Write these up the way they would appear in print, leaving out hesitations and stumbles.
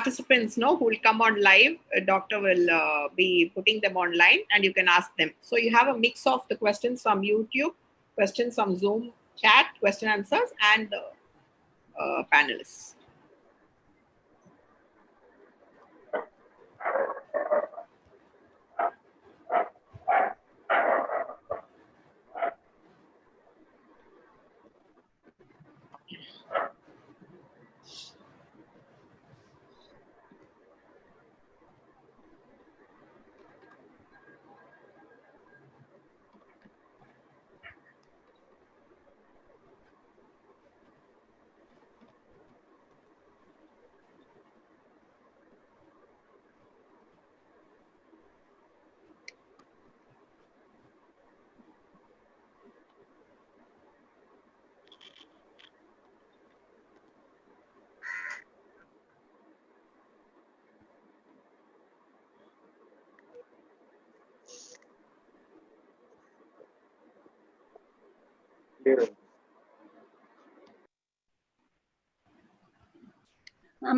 participants know who will come on live. A doctor will be putting them online and you can ask them. So you have a mix of the questions from YouTube, questions from Zoom chat, question answers, and panelists.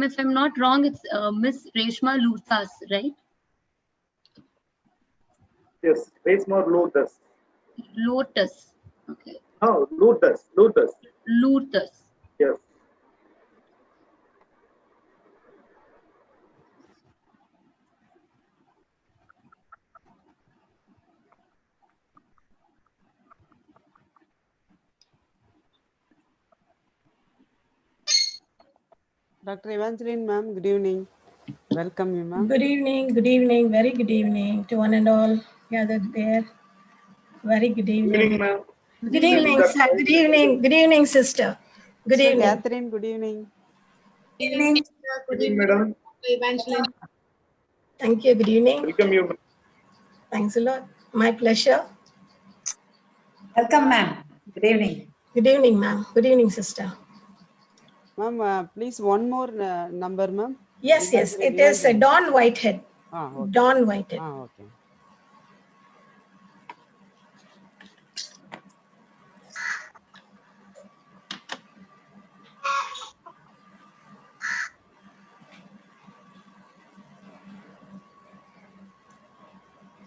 If I'm not wrong, it's Miss Reshma Luthas, right? Yes, Reshma Lotus. Lotus. Okay. Oh, Lotus. Lotus. Lotus. Yes. Dr. Evangeline, ma'am, good evening. Welcome you, ma'am. Good evening, very good evening to one and all gathered there. Very good evening. Good evening, ma'am. Good evening, sir. Good evening, sister. Good Sister evening. Catherine, good evening. Good evening. Good evening, madam. Evangeline. Thank you. Good evening. Welcome you. Thanks a lot. My pleasure. Welcome, ma'am. Good evening. Good evening, ma'am. Good evening, sister. Ma'am, please one more number, ma'am. Yes, yes. It is Dawn Whitehead. Okay. Dawn Whitehead. Okay.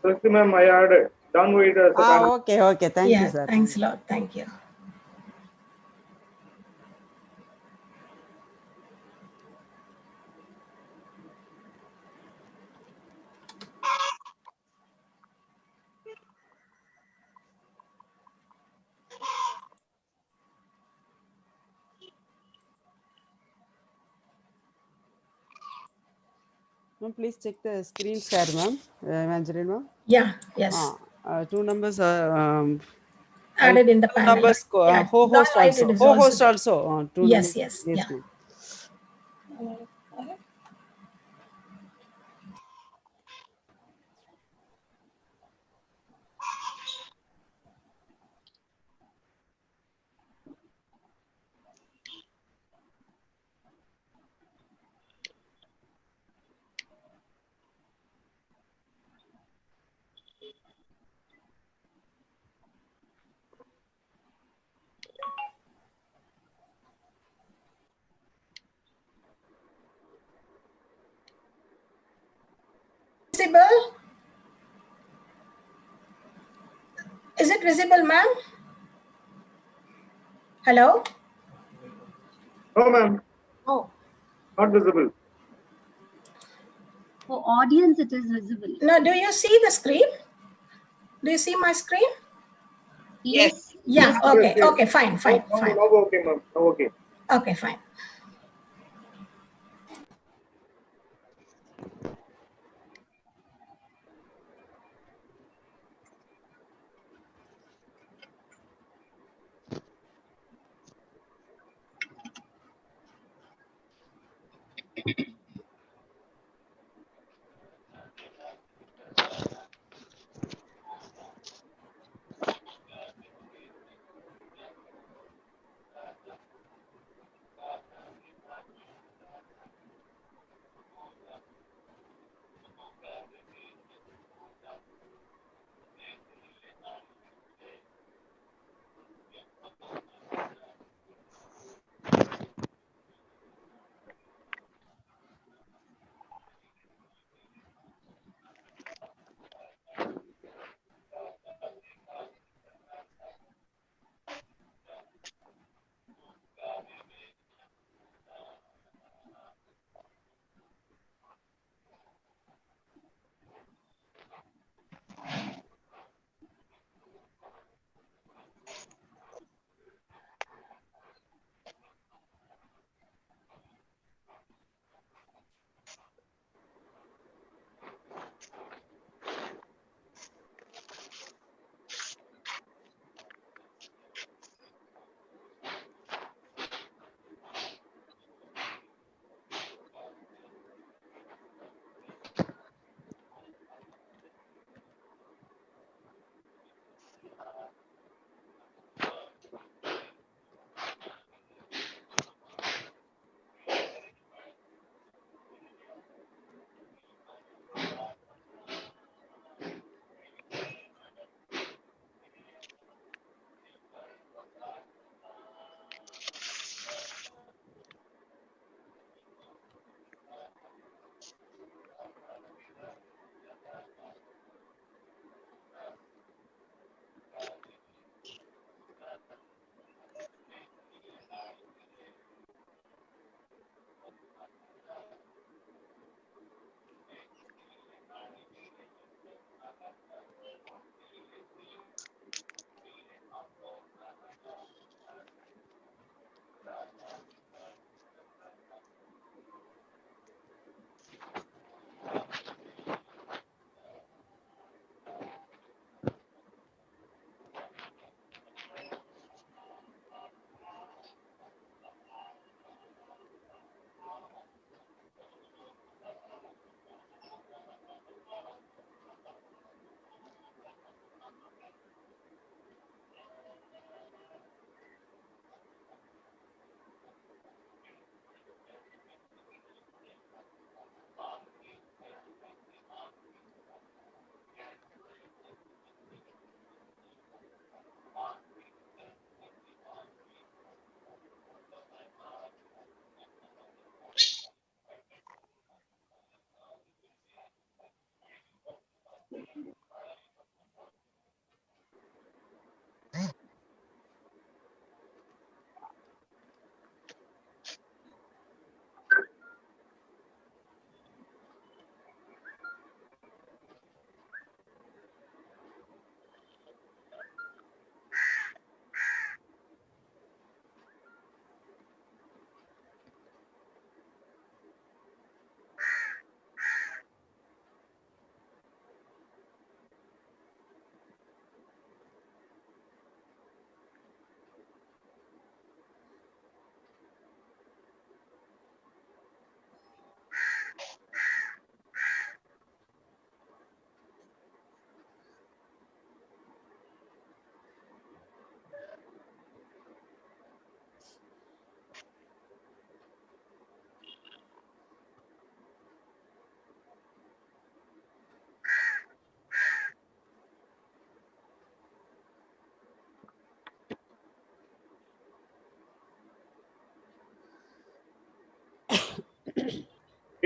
First, ma'am, I had downward. Okay, okay. Thank you, sir. Thanks a lot. Thank you. Ma'am, please check the screen share, ma'am. Evangeline, ma'am. Yeah, yes. Two numbers are Added in the two panel. numbers, Yeah. host Dawn also. Whitehead is Host there. also. Two Yes, numbers. yes. Yeah. Ma'am. Visible? Is it visible, ma'am? Hello? No, ma'am. Oh. Not visible. For audience, it is visible. No, do you see the screen? Do you see my screen? Yes. Yeah, Yes. okay, Yes. okay, fine, fine, No, fine. no, okay, ma'am. No, okay. Okay, fine.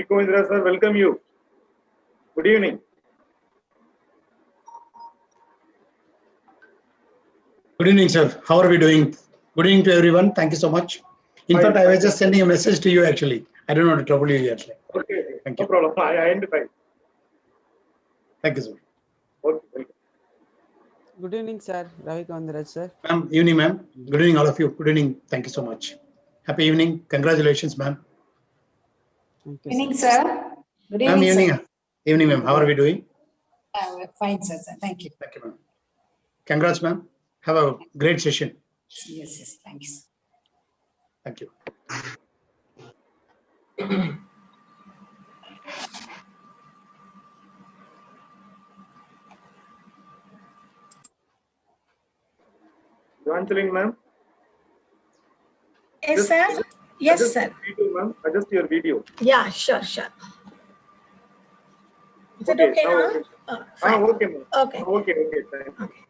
Govindra sir, welcome you. Good evening. Good evening, sir. How are we doing? Good evening to everyone. Thank you so much. In Fine, fact, I was fine. just sending a message to you actually. I don't want to trouble you yet. Okay, Thank no you. problem. I identify. Thank you, sir. Okay, welcome. Good evening, sir. Ravi Gondraj, sir. Ma'am, evening, ma'am. Good evening, all of you. Good evening. Thank you so much. Happy evening. Congratulations, ma'am. Thank you, Evening, sir. sir. Good Ma'am, evening, evening. sir. Evening, ma'am. How are we doing? Fine, sir. Thank you. Thank you, ma'am. Congrats, ma'am. Have a great session. Yes, yes. Thanks. Thank you. Evangeline, ma'am. Yes, sir. Yes, Adjust sir. your video, ma'am. Adjust your video. Yeah, sure, sure. Is it Okay, okay now now? okay. Fine. Okay, ma'am. Okay. Okay, thank you. Okay.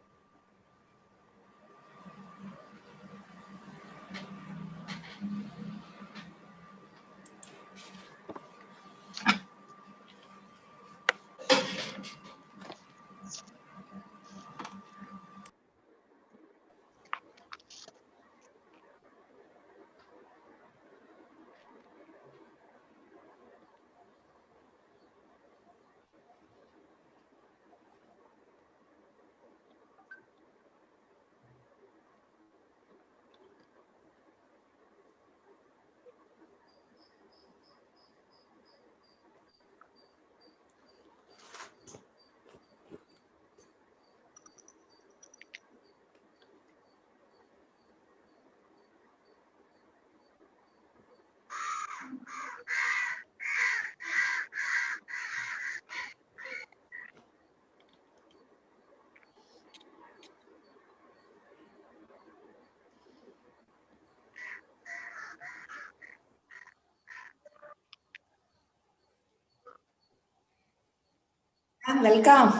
Ma'am, welcome.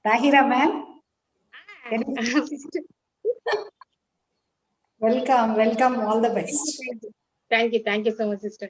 Tahira, ma'am. Welcome, welcome. All the best. Thank you so much, sister.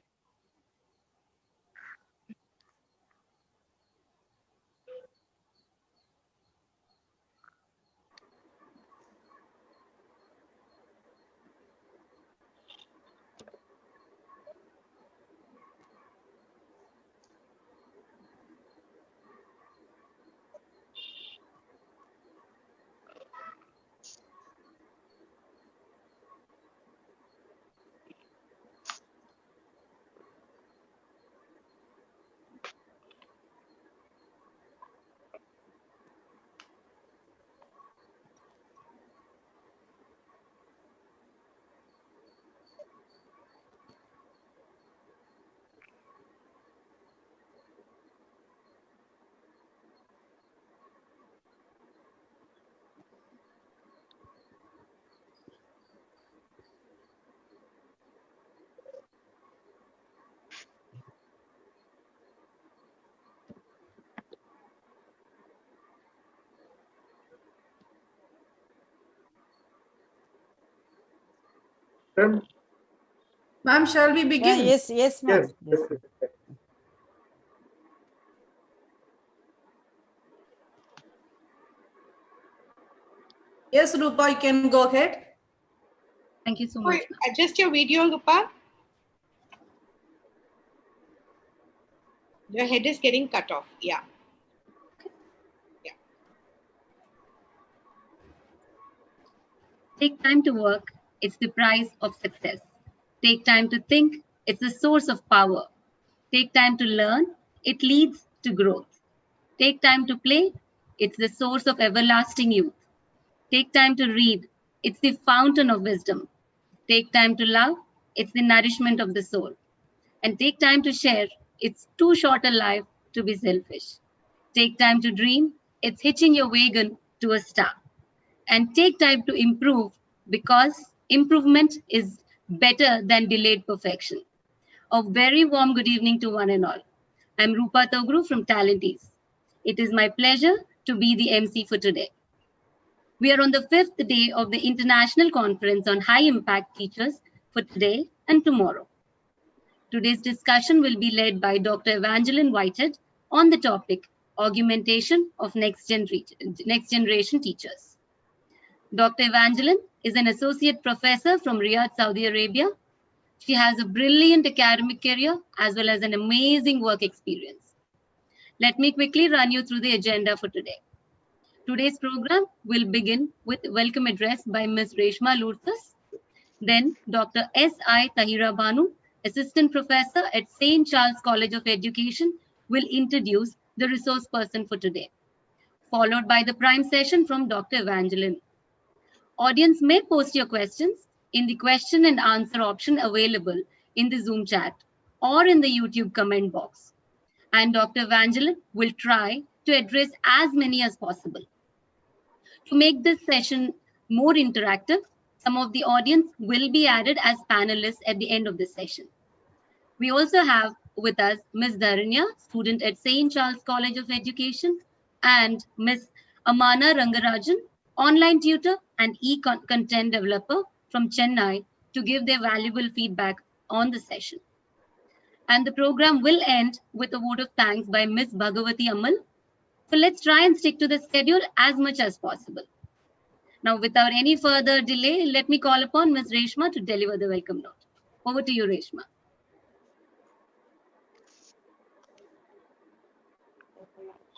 Ma'am, Ma'am, shall we Yeah, begin? yes, ma'am. yes, Yes, yes, yes. Yes, Rupa, you can go ahead. Thank you so much. Adjust your video, Rupa. Your head is getting cut off. Yeah. Take time to work. It's the price of success. Take time to think. It's the source of power. Take time to learn. It leads to growth. Take time to play. It's the source of everlasting youth. Take time to read. It's the fountain of wisdom. Take time to love. It's the nourishment of the soul. And take time to share. It's too short a life to be selfish. Take time to dream. It's hitching your wagon to a star. And take time to improve because improvement is better than delayed perfection. A very warm good evening to one and all. I'm Rupa Togru from Talentees. It is my pleasure to be the MC for today. We are on the 5th day of the International Conference on High Impact Teachers for today and tomorrow. Today's discussion will be led by Dr. Evangeline Whitehead on the topic Augmentation of Next Generation Teachers. Dr. Evangeline is an associate professor from Riyadh, Saudi Arabia. She has a brilliant academic career as well as an amazing work experience. Let me quickly run you through the agenda for today. Today's program will begin with a welcome address by Ms. Reshma Lourthas. Then Dr. S.I. Tahira Banu, Assistant Professor at St. Charles College of Education, will introduce the resource person for today, followed by the prime session from Dr. Evangeline. Audience may post your questions in the question and answer option available in the Zoom chat or in the YouTube comment box. And Dr. Evangeline will try to address as many as possible. To make this session more interactive, some of the audience will be added as panelists at the end of this session. We also have with us Ms. Dharanya, student at St. Charles College of Education, and Ms. Amana Rangarajan, online tutor and e-content developer from Chennai, to give their valuable feedback on the session. And the program will end with a vote of thanks by Ms. Bhagavati Amal. So let's try and stick to the schedule as much as possible. Now, without any further delay, let me call upon Ms. Reshma to deliver the welcome note. Over to you, Reshma.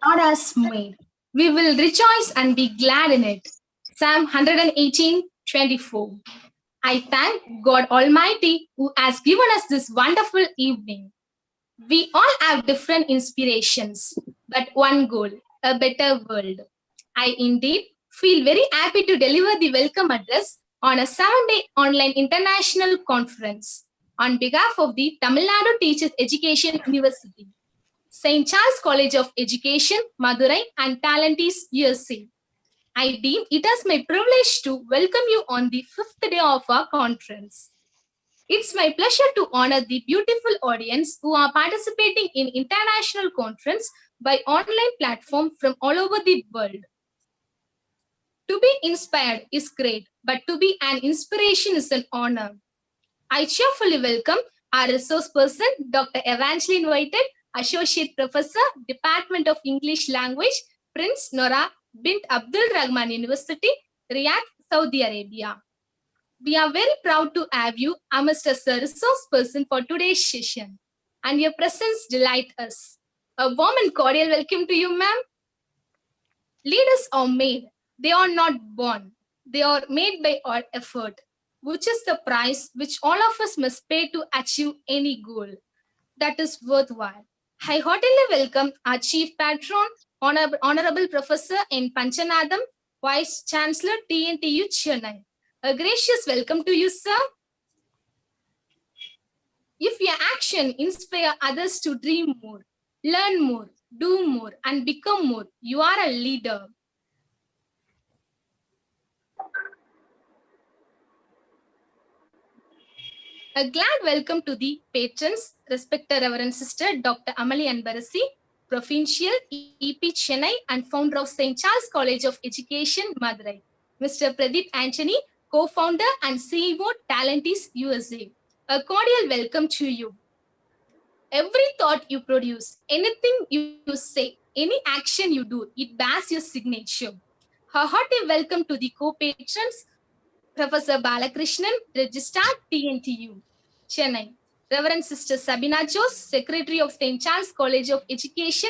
God has made. We will rejoice and be glad in it. Psalm 118:24. I thank God Almighty who has given us this wonderful evening. We all have different inspirations, but one goal, a better world. I indeed feel very happy to deliver the welcome address on a 7-day online international conference on behalf of the Tamil Nadu Teachers Education University, St. Charles College of Education, Madurai, and Talentis, USA. I deem it as my privilege to welcome you on the 5th day of our conference. It's my pleasure to honor the beautiful audience who are participating in international conference by online platform from all over the world. To be inspired is great, but to be an inspiration is an honor. I cheerfully welcome our resource person, Dr. Evangeline Whitehead, Associate Professor, Department of English Language, Prince Nora bint Abdul Rahman University, Riyadh, Saudi Arabia. We are very proud to have you amongst us a resource person for today's session, and your presence delights us. A warm and cordial welcome to you, ma'am. Leaders are made. They are not born. They are made by our effort, which is the price which all of us must pay to achieve any goal that is worthwhile. I heartily welcome our Chief Patron, Honorable Professor N. Panchanadam, Vice Chancellor TNTU Chennai. A gracious welcome to you, sir. If your action inspires others to dream more, learn more, do more, and become more, you are a leader. A glad welcome to the patrons, respected Reverend Sister Dr. Amali Anbarasi, Provincial EP Chennai and founder of St. Charles College of Education, Madurai. Mr. Pradeep Anthony, co-founder and CEO, Talentis USA. A cordial welcome to you. Every thought you produce, anything you say, any action you do, it bears your signature. A hearty welcome to the co-patrons, Professor Balakrishnan, Registrar, TNTU, Chennai. Reverend Sister Sabina Jose, Secretary of St. Charles College of Education,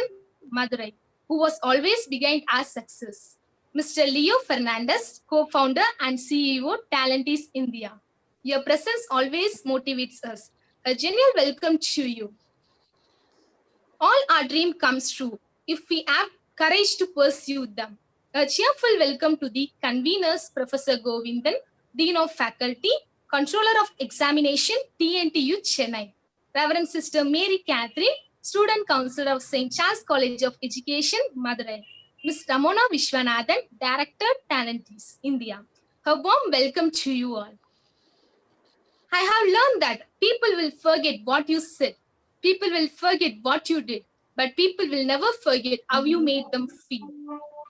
Madurai, who was always behind our success. Mr. Leo Fernandez, co-founder and CEO, Talentis India. Your presence always motivates us. A genuine welcome to you. All our dream comes true if we have courage to pursue them. A cheerful welcome to the conveners, Professor Govindan, Dean of Faculty, Controller of Examination, TNTU Chennai. Reverend Sister Mary Catherine, Student Councillor of St. Charles College of Education, Madurai. Ms. Ramona Vishwanathan, Director, Talentis, India. A warm welcome to you all. I have learned that people will forget what you said. People will forget what you did, but people will never forget how you made them feel.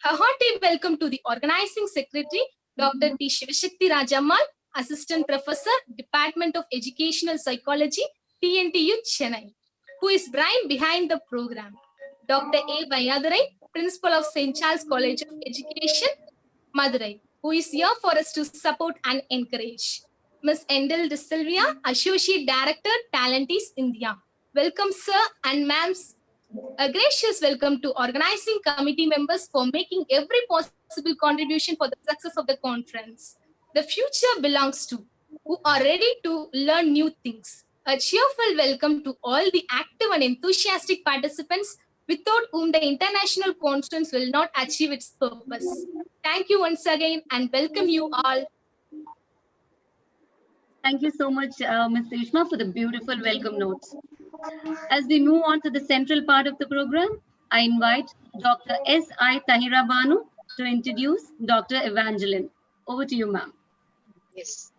A hearty welcome to the Organizing Secretary, Dr. T. Shivashakti Rajamal, Assistant Professor, Department of Educational Psychology, TNTU Chennai, who is brain behind the program. Dr. A. Vayadurai, Principal of St. Charles College of Education, Madurai, who is here for us to support and encourage. Ms. Endel De Silvia, Associate Director, Talentees India. Welcome, sir and ma'ams. A gracious welcome to organizing committee members for making every possible contribution for the success of the conference. The future belongs to who are ready to learn new things. A cheerful welcome to all the active and enthusiastic participants without whom the international conference will not achieve its purpose. Thank you once again and welcome you all. Thank you so much, Ms. Ishma, for the beautiful welcome notes. As we move on to the central part of the program, I invite Dr. S.I. Tahira Banu to introduce Dr. Evangeline. Over to you, ma'am. Yes.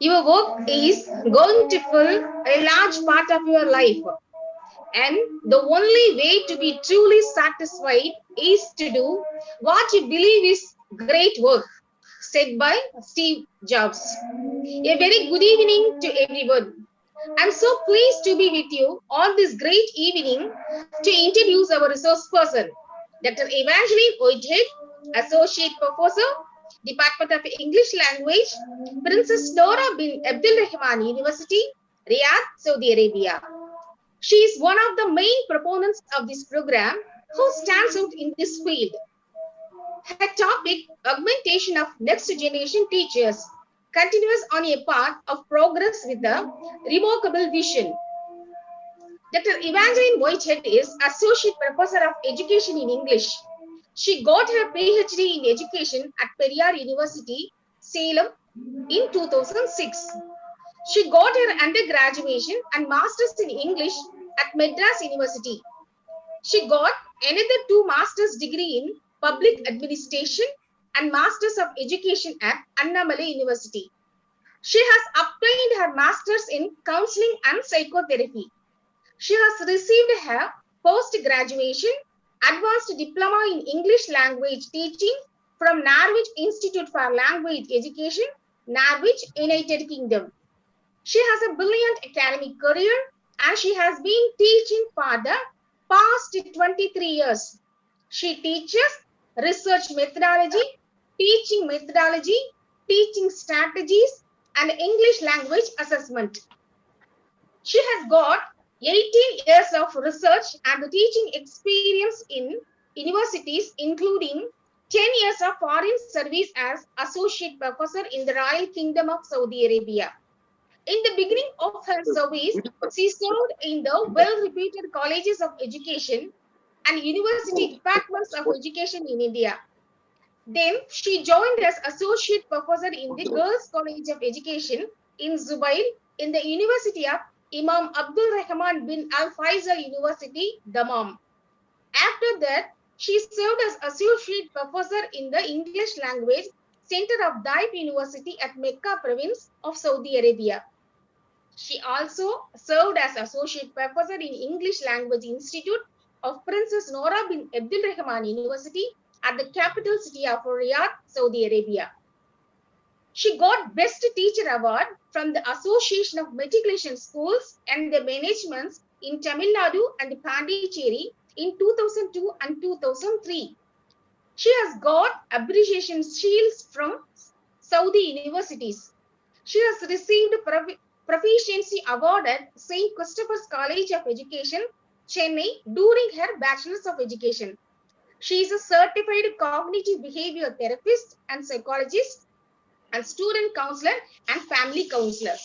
Your work is going to fill a large part of your life. And the only way to be truly satisfied is to do what you believe is great work, said by Steve Jobs. A very good evening to everyone. I'm so pleased to be with you on this great evening to introduce our resource person, Dr. Evangeline Whitehead, Associate Professor, Department of English Language, Princess Nora bin Abdul Rahman University, Riyadh, Saudi Arabia. She is one of the main proponents of this program who stands out in this field. Her topic, Augmentation of Next Generation Teachers, continues on a path of progress with a remarkable vision. Dr. Evangeline Whitehead is Associate Professor of Education in English. She got her PhD in Education at Periyar University, Salem in 2006. She got her undergraduation and Masters in English at Madras University. She got another 2 master's degree in Public Administration and Masters of Education at Annamalai University. She has obtained her Masters in Counseling and Psychotherapy. She has received her post-graduation Advanced Diploma in English Language Teaching from Norwich Institute for Language Education, Norwich, United Kingdom. She has a brilliant academic career and she has been teaching for the past 23 years. She teaches research methodology, teaching strategies, and English language assessment. She has got 18 years of research and teaching experience in universities, including 10 years of foreign service as associate professor in the Royal Kingdom of Saudi Arabia. In the beginning of her service, she served in the well-reputed colleges of education and university departments of education in India. Then she joined as associate professor in the Girls College of Education in Zubail in the University of Imam Abdul Rahman bin Al Faisal University, Dammam. After that, she served as associate professor in the English Language Center of Daif University at Mecca province of Saudi Arabia. She also served as associate professor in English Language Institute of Princess Nora bin Abdul Rahman University at the capital city of Riyadh, Saudi Arabia. She got Best Teacher Award from the Association of Matriculation Schools and the Managements in Tamil Nadu and Pondicherry in 2002 and 2003. She has got appreciation shields from Saudi universities. She has received Proficiency Award at St. Christopher's College of Education, Chennai during her Bachelor's of Education. She is a certified cognitive behavior therapist and psychologist and student counselor and family counselor.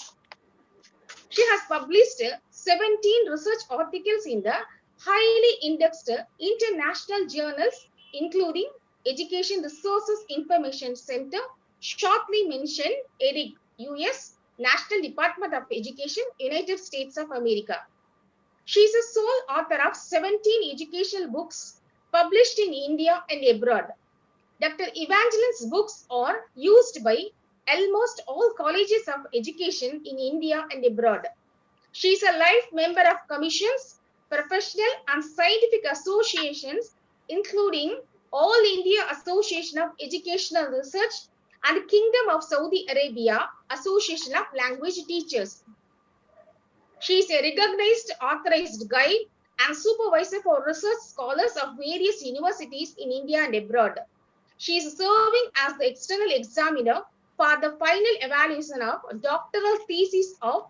She has published 17 research articles in the highly indexed international journals, including Education Resources Information Center, shortly mentioned ERIC, US, National Department of Education, United States of America. She is a sole author of 17 educational books published in India and abroad. Dr. Evangeline's books are used by almost all colleges of education in India and abroad. She is a life member of commissions, professional and scientific associations, including All India Association of Educational Research and Kingdom of Saudi Arabia Association of Language Teachers. She is a recognized authorized guide and supervisor for research scholars of various universities in India and abroad. She is serving as the external examiner for the final evaluation of doctoral theses of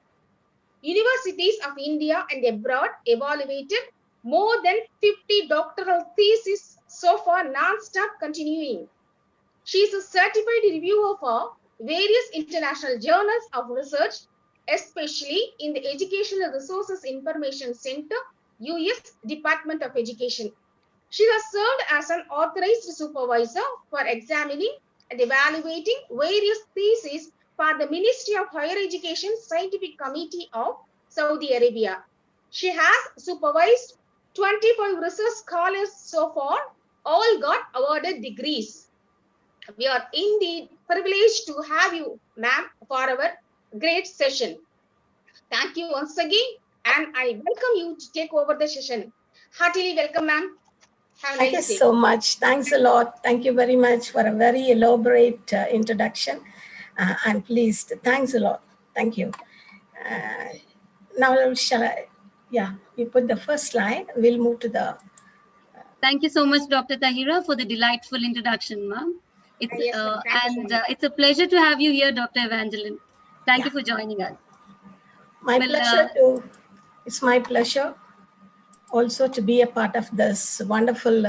universities of India and abroad, evaluated more than 50 doctoral theses so far, non-stop continuing. She is a certified reviewer for various international journals of research, especially in the Educational Resources Information Center, US Department of Education. She has served as an authorized supervisor for examining and evaluating various theses for the Ministry of Higher Education Scientific Committee of Saudi Arabia. She has supervised 25 research scholars so far, all got awarded degrees. We are indeed privileged to have you, ma'am, for our great session. Thank you once again, and I welcome you to take over the session. Heartily welcome, ma'am. Have a Thank you nice day. so much. Thanks a lot. Thank you very much for a very elaborate introduction. I'm pleased. Thanks a lot. Thank you. Now, shall I? Yeah, we put the first slide. We'll move to the. Thank you so much, Dr. Tahira, for the delightful introduction, ma'am. It's Yes, ma'am. Thank you so much. it's a pleasure to have you here, Dr. Evangeline. Thank you for joining us. My pleasure to. It's my pleasure also to be a part of this wonderful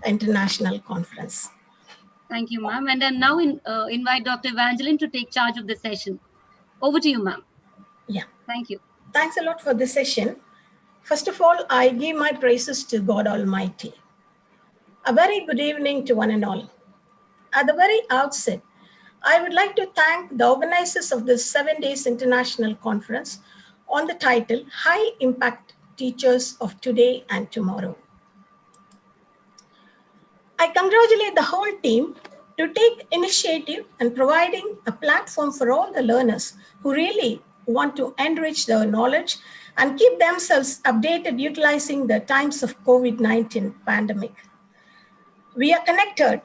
international conference. Thank you, ma'am. And I now invite Dr. Evangeline to take charge of the session. Over to you, ma'am. Yeah. Thank you. Thanks a lot for this session. First of all, I give my praises to God Almighty. A very good evening to one and all. At the very outset, I would like to thank the organizers of this 7 days international conference on the title High Impact Teachers of Today and Tomorrow. I congratulate the whole team to take initiative and providing a platform for all the learners who really want to enrich their knowledge and keep themselves updated utilizing the times of COVID-19 pandemic. We are connected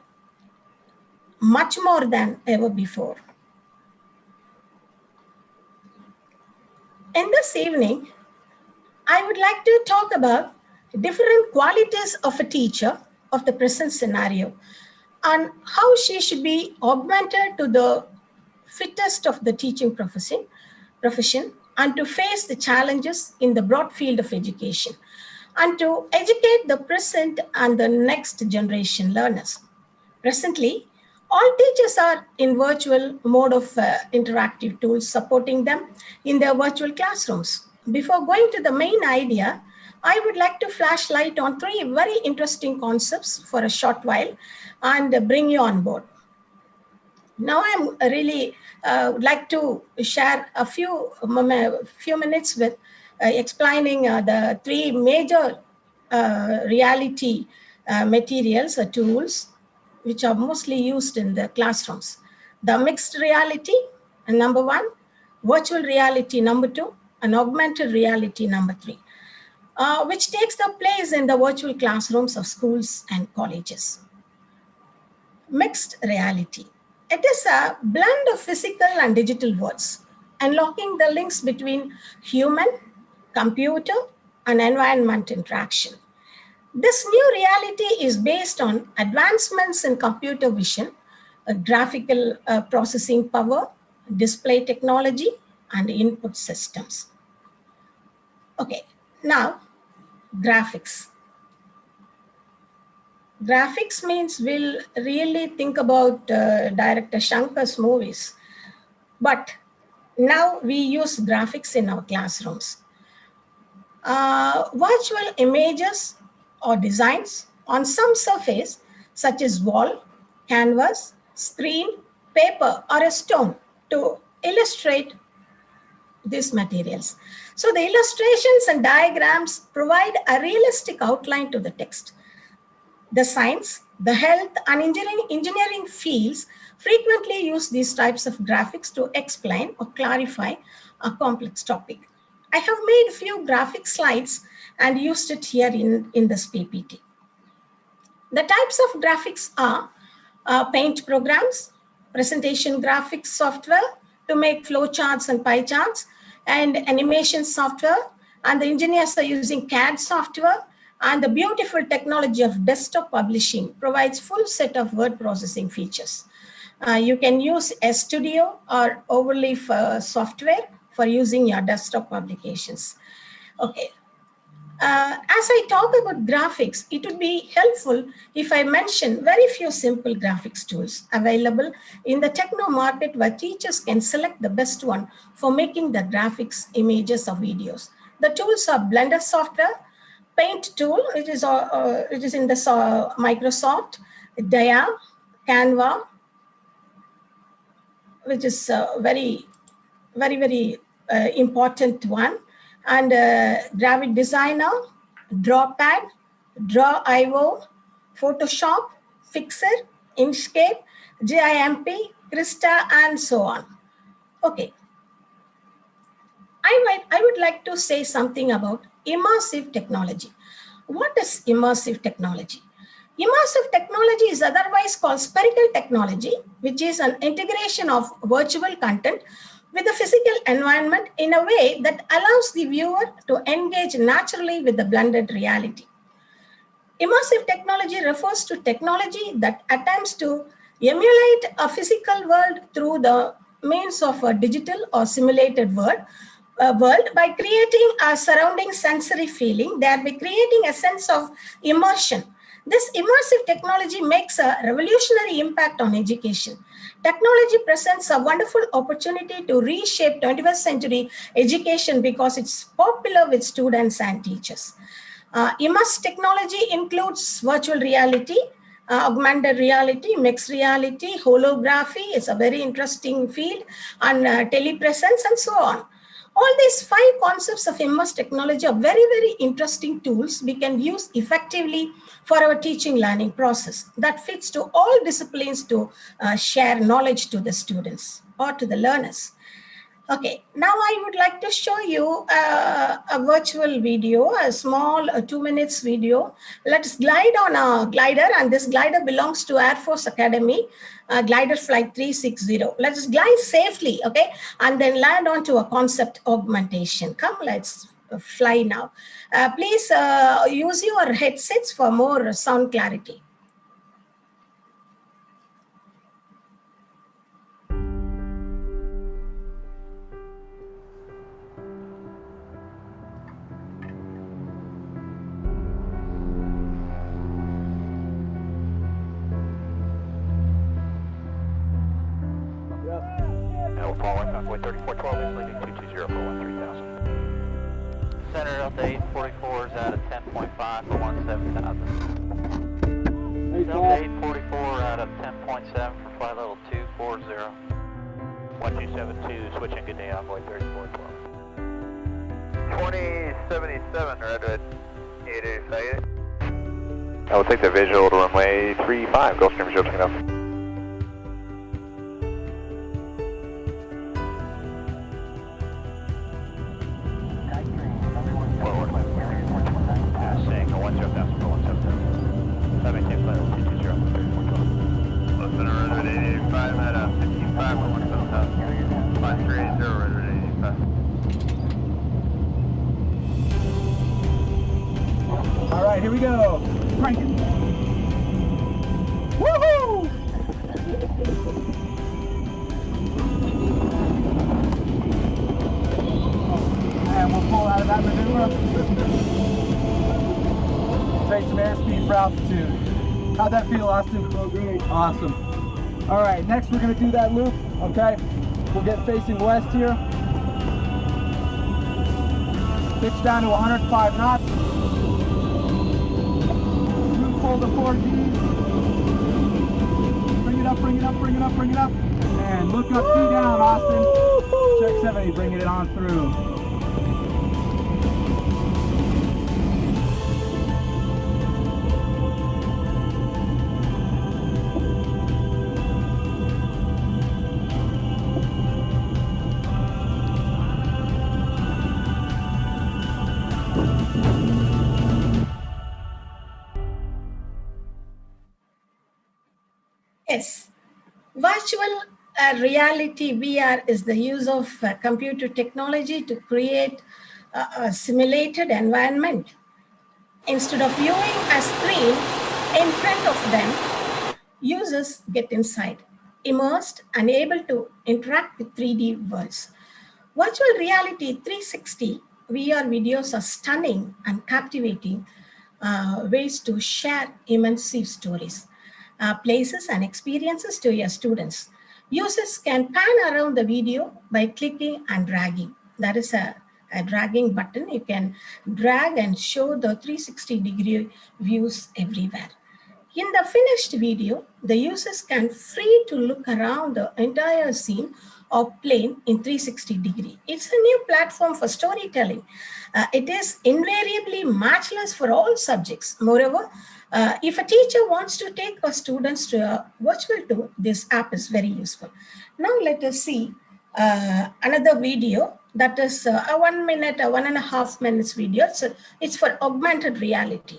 much more than ever before. In this evening, I would like to talk about different qualities of a teacher of the present scenario and how she should be augmented to the fittest of the teaching profession and to face the challenges in the broad field of education and to educate the present and the next generation learners. Presently, all teachers are in virtual mode of interactive tools supporting them in their virtual classrooms. Before going to the main idea, I would like to flash light on 3 very interesting concepts for a short while and bring you on board. Now I'm really would like to share a few minutes with explaining the 3 major reality materials or tools which are mostly used in the classrooms. The mixed reality, number 1, virtual reality, number 2, and augmented reality, number 3, which takes the place in the virtual classrooms of schools and colleges. Mixed reality. It is a blend of physical and digital worlds, unlocking the links between human, computer, and environment interaction. This new reality is based on advancements in computer vision, graphical processing power, display technology, and input systems. Okay, now graphics. Graphics means we'll really think about director Shankar's movies, but now we use graphics in our classrooms. Virtual images or designs on some surface, such as wall, canvas, screen, paper, or a stone to illustrate these materials. So the illustrations and diagrams provide a realistic outline to the text. The science, the health, and engineering fields frequently use these types of graphics to explain or clarify a complex topic. I have made a few graphic slides and used it here in this PPT. The types of graphics are paint programs, presentation graphics software to make flowcharts and pie charts, and animation software, and the engineers are using CAD software, and the beautiful technology of desktop publishing provides full set of word processing features. You can use Studio or Overleaf software for using your desktop publications. Okay. As I talk about graphics, it would be helpful if I mention very few simple graphics tools available in the techno market where teachers can select the best one for making the graphics images or videos. The tools are Blender software, Paint tool, it is in the Microsoft, Dia, Canva, which is very important one, and Graphic Designer, DrawPad, Draw.io, Photoshop, Fixer, Inkscape, GIMP, Krista, and so on. Okay. I would like to say something about immersive technology. What is immersive technology? Immersive technology is otherwise called spherical technology, which is an integration of virtual content with the physical environment in a way that allows the viewer to engage naturally with the blended reality. Immersive technology refers to technology that attempts to emulate a physical world through the means of a digital or simulated world by creating a surrounding sensory feeling, thereby creating a sense of immersion. This immersive technology makes a revolutionary impact on education. Technology presents a wonderful opportunity to reshape 21st century education because it's popular with students and teachers. Immersive technology includes virtual reality, augmented reality, mixed reality, holography is a very interesting field, and telepresence, and so on. All these 5 concepts of immersive technology are very, very interesting tools we can use effectively for our teaching learning process that fits to all disciplines to share knowledge to the students or to the learners. Okay, now I would like to show you a virtual video, a small 2 minutes video. Let's glide on a glider, and this glider belongs to Air Force Academy, glider flight 360. Let's glide safely, okay, and then land onto a concept augmentation. Come, let's fly now. Please use your headsets for more sound clarity. Center Delta 844 is out of 10.5 for 17,000. Delta 844 out of 10.7 for flight level 240. 1272 switching, good day, envoy 3412. 2077, Redwood 885. I will take the visual to runway 35, Gulfstream visual taking off. All right, here we go. Crank it. Woohoo! And we'll pull out of that maneuver. Take some airspeed for altitude. How'd that feel, Austin? Oh, great. Awesome. All right, next we're going to do that loop, okay? We'll get facing west here. Pitch down to 105 knots. Pull the 4G. Bring it up, bring it up, bring it up, bring it up. And look up, 2 down, Austin. Check 70, bringing it on through. Yes, virtual reality VR is the use of computer technology to create a simulated environment. Instead of viewing a screen in front of them, users get inside, immersed, and able to interact with 3D worlds. Virtual reality 360 VR videos are stunning and captivating ways to share immersive stories, places, and experiences to your students. Users can pan around the video by clicking and dragging. That is a dragging button. You can drag and show the 360-degree views everywhere. In the finished video, the users can free to look around the entire scene or plane in 360 degree. It's a new platform for storytelling. It is invariably matchless for all subjects. Moreover, if a teacher wants to take her students to a virtual tour, this app is very useful. Now let us see another video that is a 1 minute, a 1.5 minutes video. So it's for augmented reality.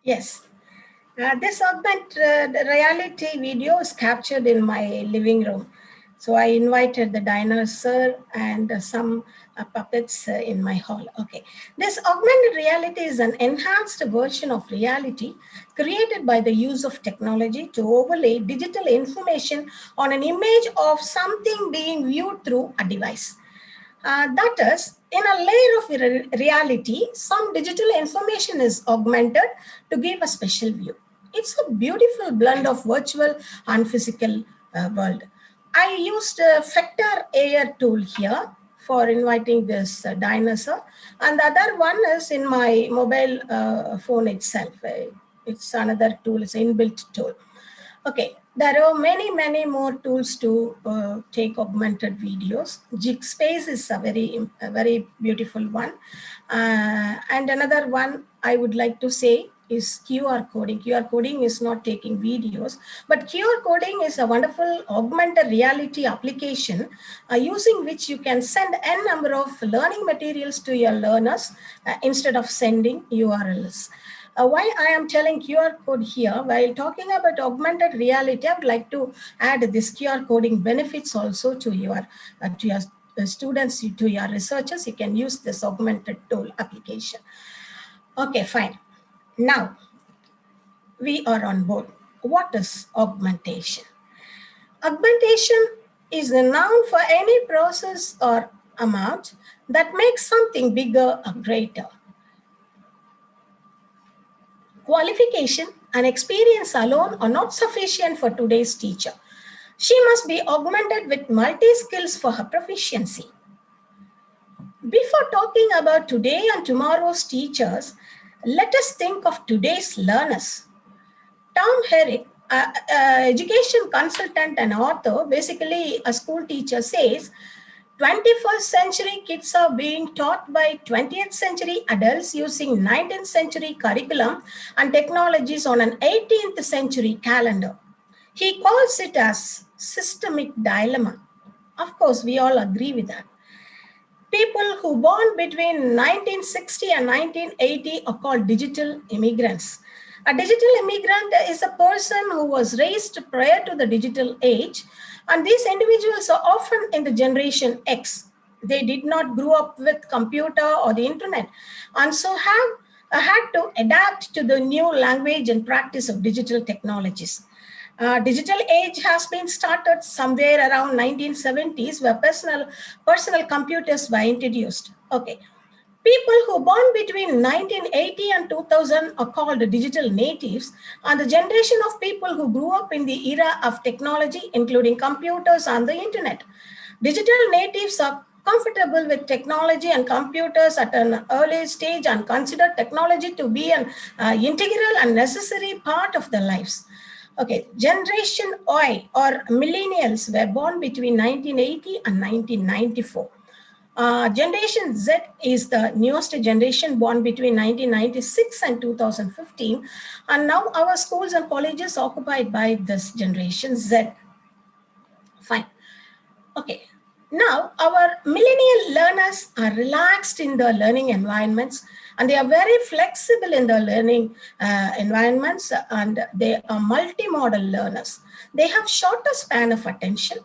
Yes, this augmented reality video is captured in my living room. So I invited the dinosaur and some puppets in my hall. Okay, this augmented reality is an enhanced version of reality created by the use of technology to overlay digital information on an image of something being viewed through a device. That is, in a layer of reality, some digital information is augmented to give a special view. It's a beautiful blend of virtual and physical world. I used a Vector Air tool here for inviting this dinosaur, and the other one is in my mobile phone itself. It's another tool, it's an inbuilt tool. Okay, there are many more tools to take augmented videos. GigSpace is a very beautiful one. And another one I would like to say is QR coding. QR coding is not taking videos, but QR coding is a wonderful augmented reality application using which you can send n number of learning materials to your learners instead of sending URLs. Why I am telling QR code here, while talking about augmented reality, I would like to add this QR coding benefits also to your students, to your researchers. You can use this augmented tool application. Okay, fine. Now, we are on board. What is augmentation? Augmentation is a noun for any process or amount that makes something bigger or greater. Qualification and experience alone are not sufficient for today's teacher. She must be augmented with multi-skills for her proficiency. Before talking about today and tomorrow's teachers, let us think of today's learners. Tom Herrick, education consultant and author, basically a school teacher, says 21st century kids are being taught by 20th century adults using 19th century curriculum and technologies on an 18th century calendar. He calls it as systemic dilemma. Of course, we all agree with that. People who born between 1960 and 1980 are called digital immigrants. A digital immigrant is a person who was raised prior to the digital age, and these individuals are often in the generation X. They did not grow up with computer or the internet, and so have had to adapt to the new language and practice of digital technologies. Digital age has been started somewhere around 1970s where personal computers were introduced. Okay. People who born between 1980 and 2000 are called digital natives, and the generation of people who grew up in the era of technology, including computers and the internet. Digital natives are comfortable with technology and computers at an early stage and consider technology to be an integral and necessary part of their lives. Okay, Generation Y or millennials were born between 1980 and 1994. Generation Z is the newest generation born between 1996 and 2015. And now our schools and colleges are occupied by this generation Z. Fine. Okay. Now, our millennial learners are relaxed in the learning environments, and they are very flexible in the learning environments, and they are multimodal learners. They have shorter span of attention.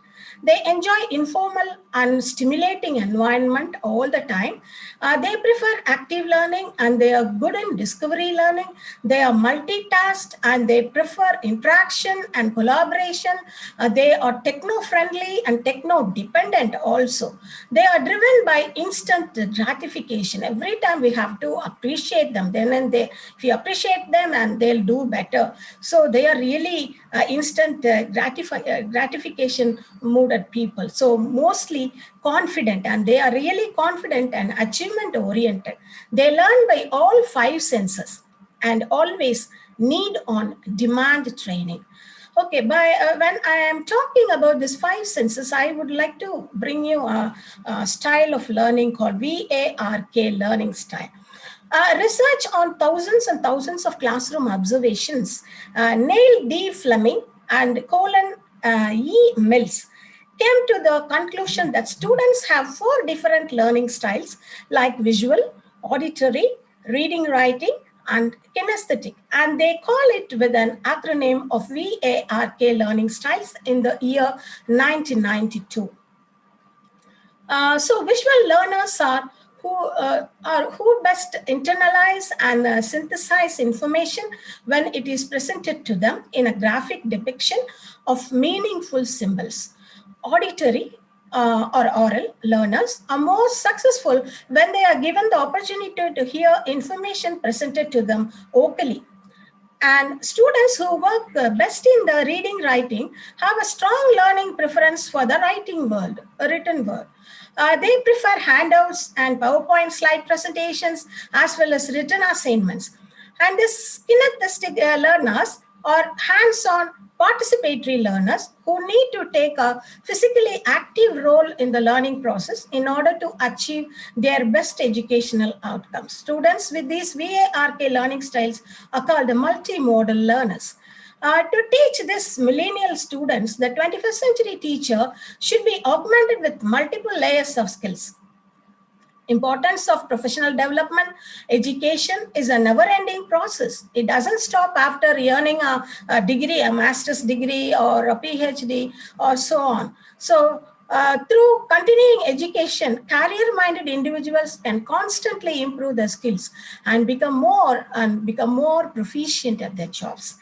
They enjoy informal and stimulating environment all the time. They prefer active learning, and they are good in discovery learning. They are multitasked, and they prefer interaction and collaboration. They are techno-friendly and techno-dependent also. They are driven by instant gratification. Every time we have to appreciate them. Then and they, if you appreciate them, and they'll do better. So they are really instant gratification mooded people. So mostly confident, and they are really confident and achievement oriented. They learn by all 5 senses and always need on demand training. Okay, when I am talking about these 5 senses, I would like to bring you a style of learning called VARK learning style. Research on thousands and thousands of classroom observations, Neil D. Fleming and Colin E. Mills came to the conclusion that students have 4 different learning styles like visual, auditory, reading, writing, and kinesthetic, and they call it with an acronym of VARK learning styles in the year 1992. So visual learners are who best internalize and synthesize information when it is presented to them in a graphic depiction of meaningful symbols. Auditory or oral learners are more successful when they are given the opportunity to hear information presented to them vocally. And students who work best in the reading writing have a strong learning preference for the writing world, written word. They prefer handouts and PowerPoint slide presentations as well as written assignments. And these kinesthetic learners are hands-on participatory learners who need to take a physically active role in the learning process in order to achieve their best educational outcomes. Students with these VARK learning styles are called multimodal learners. To teach these millennial students, the 21st century teacher should be augmented with multiple layers of skills. Importance of professional development. Education is a never-ending process. It doesn't stop after earning a degree, a master's degree or a PhD or so on. So through continuing education, career-minded individuals can constantly improve their skills and become more proficient at their jobs.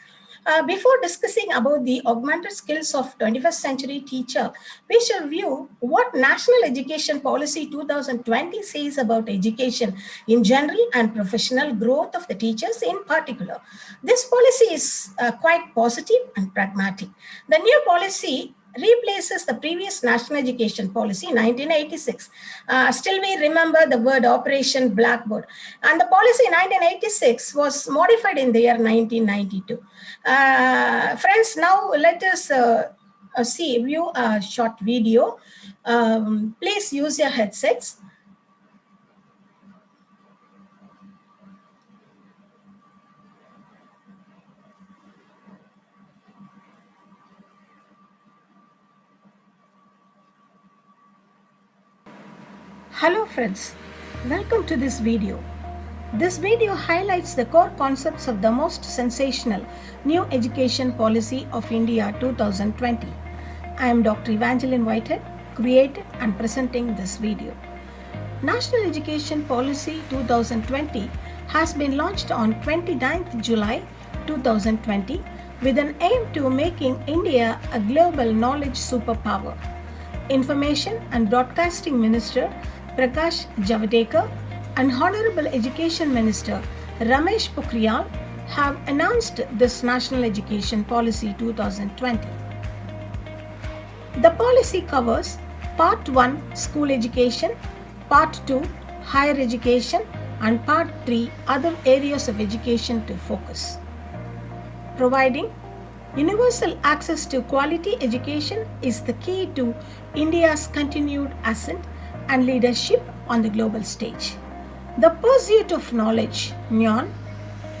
Before discussing about the augmented skills of 21st century teacher, we shall view what National Education Policy 2020 says about education in general and professional growth of the teachers in particular. This policy is quite positive and pragmatic. The new policy replaces the previous National Education Policy 1986. Still we remember the word Operation Blackboard. And the policy 1986 was modified in the year 1992. Friends, now let us view a short video. Please use your headsets. Hello friends, welcome to this video. This video highlights the core concepts of the most sensational new education policy of India 2020. I am Dr. Evangeline Whitehead, created and presenting this video. National Education Policy 2020 has been launched on 29th July 2020 with an aim to making India a global knowledge superpower. Information and Broadcasting Minister Prakash Javadekar and Honorable Education Minister Ramesh Pokhriyal have announced this National Education Policy 2020. The policy covers Part 1 School Education, Part 2 Higher Education and Part 3 Other Areas of Education to focus. Providing universal access to quality education is the key to India's continued ascent and leadership on the global stage. The pursuit of knowledge, Jnana,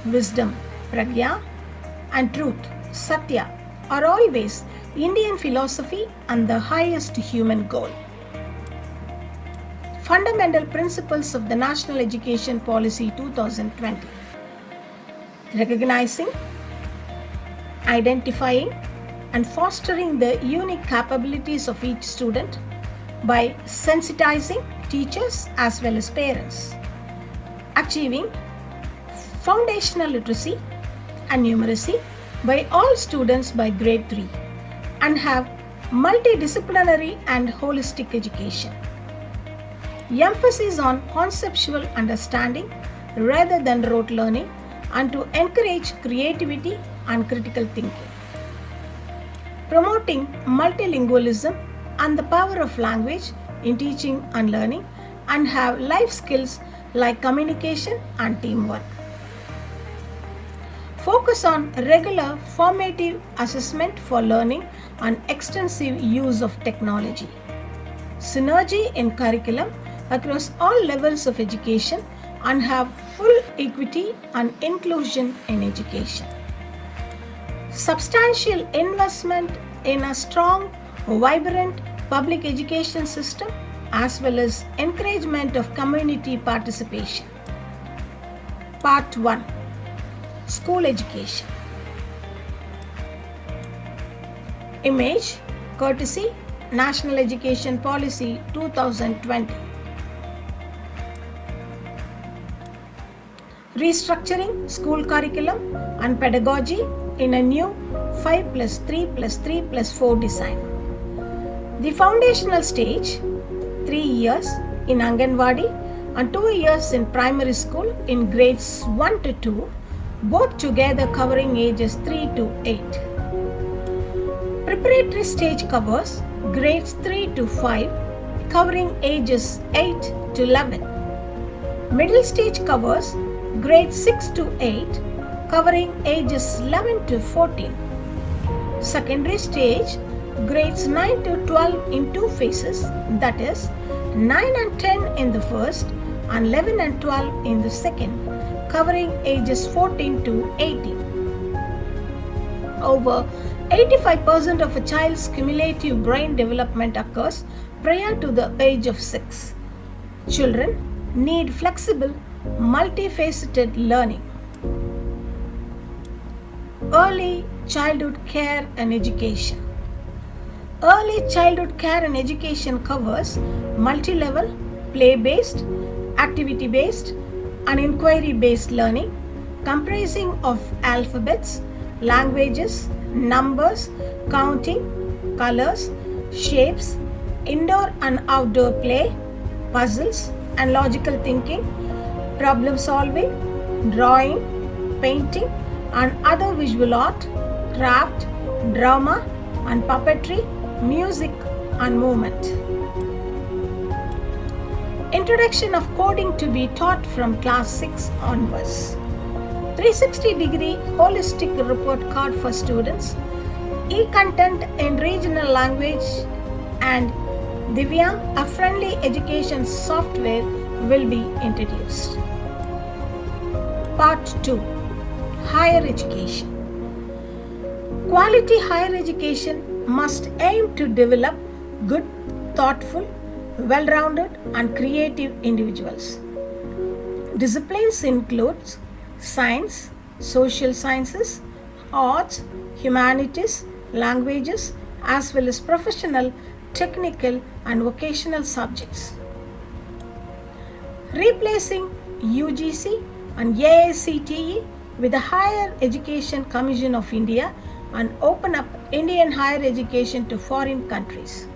wisdom, Pragya, and truth, Satya, are always Indian philosophy and the highest human goal. Fundamental principles of the National Education Policy 2020. Recognizing, identifying, and fostering the unique capabilities of each student by sensitizing teachers as well as parents. Achieving foundational literacy and numeracy by all students by grade 3 and have multidisciplinary and holistic education. Emphasis on conceptual understanding rather than rote learning and to encourage creativity and critical thinking. Promoting multilingualism and the power of language in teaching and learning and have life skills like communication and teamwork. Focus on regular formative assessment for learning and extensive use of technology. Synergy in curriculum across all levels of education and have full equity and inclusion in education. Substantial investment in a strong, vibrant public education system as well as encouragement of community participation. Part 1 School Education. Image, courtesy, National Education Policy 2020. Restructuring school curriculum and pedagogy in a new 5+3+3+4 design. The foundational stage, 3 years in Anganwadi and 2 years in primary school in grades 1 to 2, both together covering ages 3 to 8. Preparatory stage covers grades 3 to 5, covering ages 8 to 11. Middle stage covers grades 6 to 8, covering ages 11 to 14. Secondary stage, grades 9 to 12 in 2 phases, that is 9 and 10 in the first and 11 and 12 in the second, covering ages 14 to 18. Over 85% of a child's cumulative brain development occurs prior to the age of 6. Children need flexible, multifaceted learning. Early childhood care and education. Early childhood care and education covers multi-level, play-based, activity-based, and inquiry-based learning comprising of alphabets, languages, numbers, counting, colors, shapes, indoor and outdoor play, puzzles and logical thinking, problem solving, drawing, painting, and other visual art, craft, drama, and puppetry, music, and movement. Introduction of coding to be taught from class 6 onwards. 360-degree holistic report card for students, e-content in regional language, and Divya, a friendly education software, will be introduced. Part 2 Higher Education. Quality higher education must aim to develop good, thoughtful, well-rounded and creative individuals. Disciplines include science, social sciences, arts, humanities, languages, as well as professional, technical, and vocational subjects. Replacing UGC and AICTE with the Higher Education Commission of India and open up Indian higher education to foreign countries.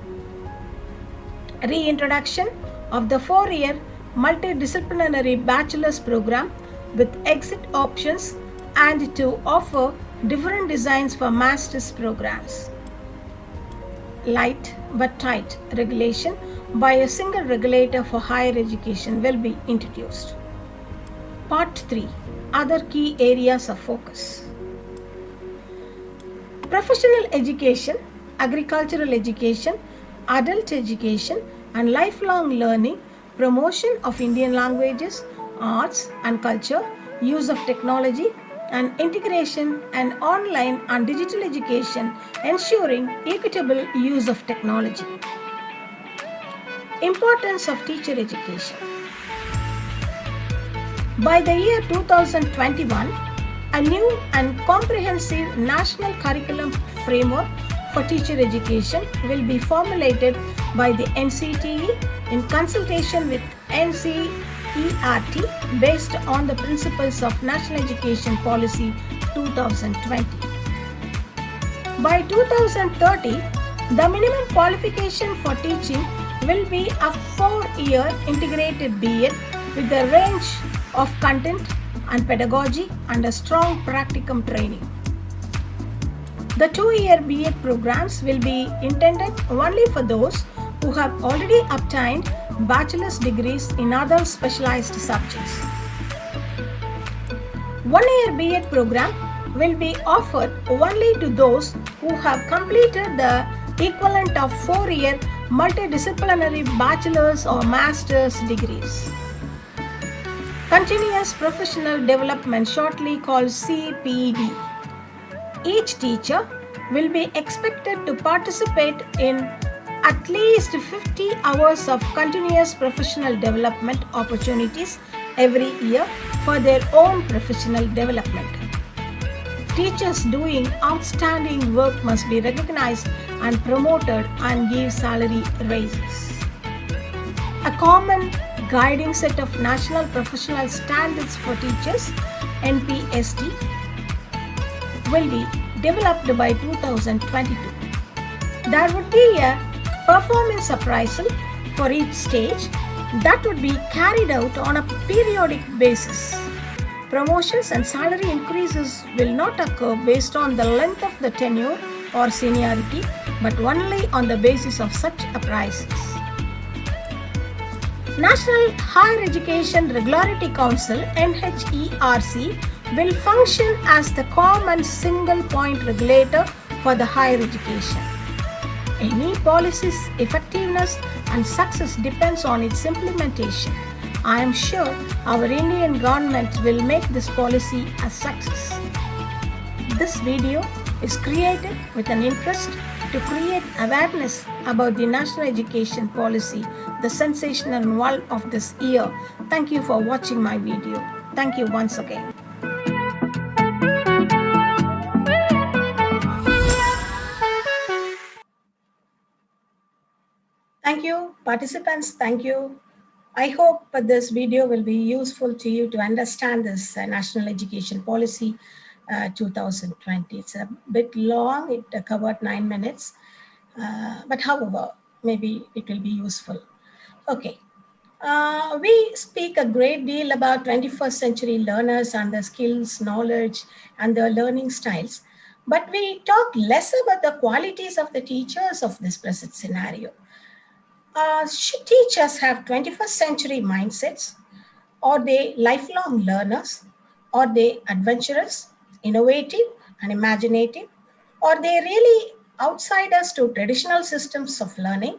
Reintroduction of the 4-year multidisciplinary bachelor's program with exit options and to offer different designs for master's programs. Light but tight regulation by a single regulator for higher education will be introduced. Part 3. Other key areas of focus. Professional education, agricultural education, adult education, and lifelong learning, promotion of Indian languages, arts and culture, use of technology, and integration and online and digital education, ensuring equitable use of technology. Importance of teacher education. By the year 2021, a new and comprehensive national curriculum framework for teacher education will be formulated by the NCTE in consultation with NCERT based on the principles of National Education Policy 2020. By 2030, the minimum qualification for teaching will be a 4-year integrated B.Ed with a range of content and pedagogy and a strong practicum training. The 2-year B.Ed programs will be intended only for those who have already obtained bachelor's degrees in other specialized subjects. 1-year B.Ed program will be offered only to those who have completed the equivalent of 4-year multidisciplinary bachelor's or master's degrees. Continuous Professional Development, shortly called CPD. Each teacher will be expected to participate in at least 50 hours of continuous professional development opportunities every year for their own professional development. Teachers doing outstanding work must be recognized and promoted and give salary raises. A common guiding set of National Professional Standards for Teachers, NPST, will be developed by 2022. There would be a performance appraisal for each stage that would be carried out on a periodic basis. Promotions and salary increases will not occur based on the length of the tenure or seniority, but only on the basis of such appraisals. National Higher Education Regularity Council (NHERC) will function as the common single point regulator for the higher education. Any policy's effectiveness and success depends on its implementation. I am sure our Indian government will make this policy a success. This video is created with an interest to create awareness about the national education policy, the sensational one of this year. Thank you for watching my video. Thank you once again. Thank you, participants. Thank you. I hope this video will be useful to you to understand this National Education Policy 2020. It's a bit long. It covered 9 minutes. But however, maybe it will be useful. Okay. We speak a great deal about 21st century learners and their skills, knowledge, and their learning styles. But we talk less about the qualities of the teachers of this present scenario. Should teachers have 21st century mindsets? Are they lifelong learners? Are they adventurous, innovative, and imaginative? Are they really outsiders to traditional systems of learning?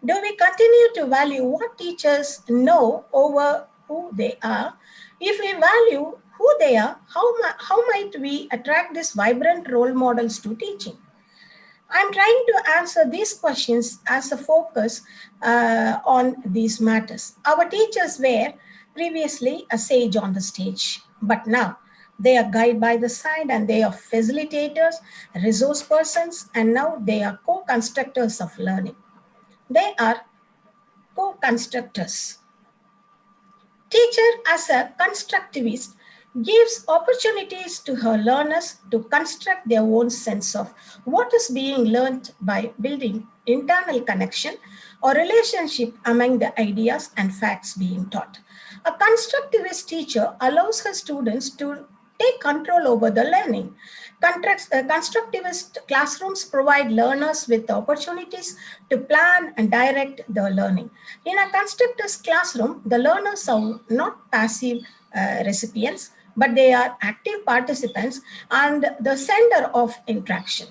Do we continue to value what teachers know over who they are? If we value who they are, how might we attract these vibrant role models to teaching? I'm trying to answer these questions as a focus on these matters. Our teachers were previously a sage on the stage, but now they are guide by the side and they are facilitators, resource persons, and now they are co-constructors of learning. They are co-constructors. Teacher as a constructivist gives opportunities to her learners to construct their own sense of what is being learned by building internal connection or relationship among the ideas and facts being taught. A constructivist teacher allows her students to take control over the learning. Constructivist classrooms provide learners with opportunities to plan and direct the learning. In a constructivist classroom, the learners are not passive recipients, but they are active participants and the center of interaction.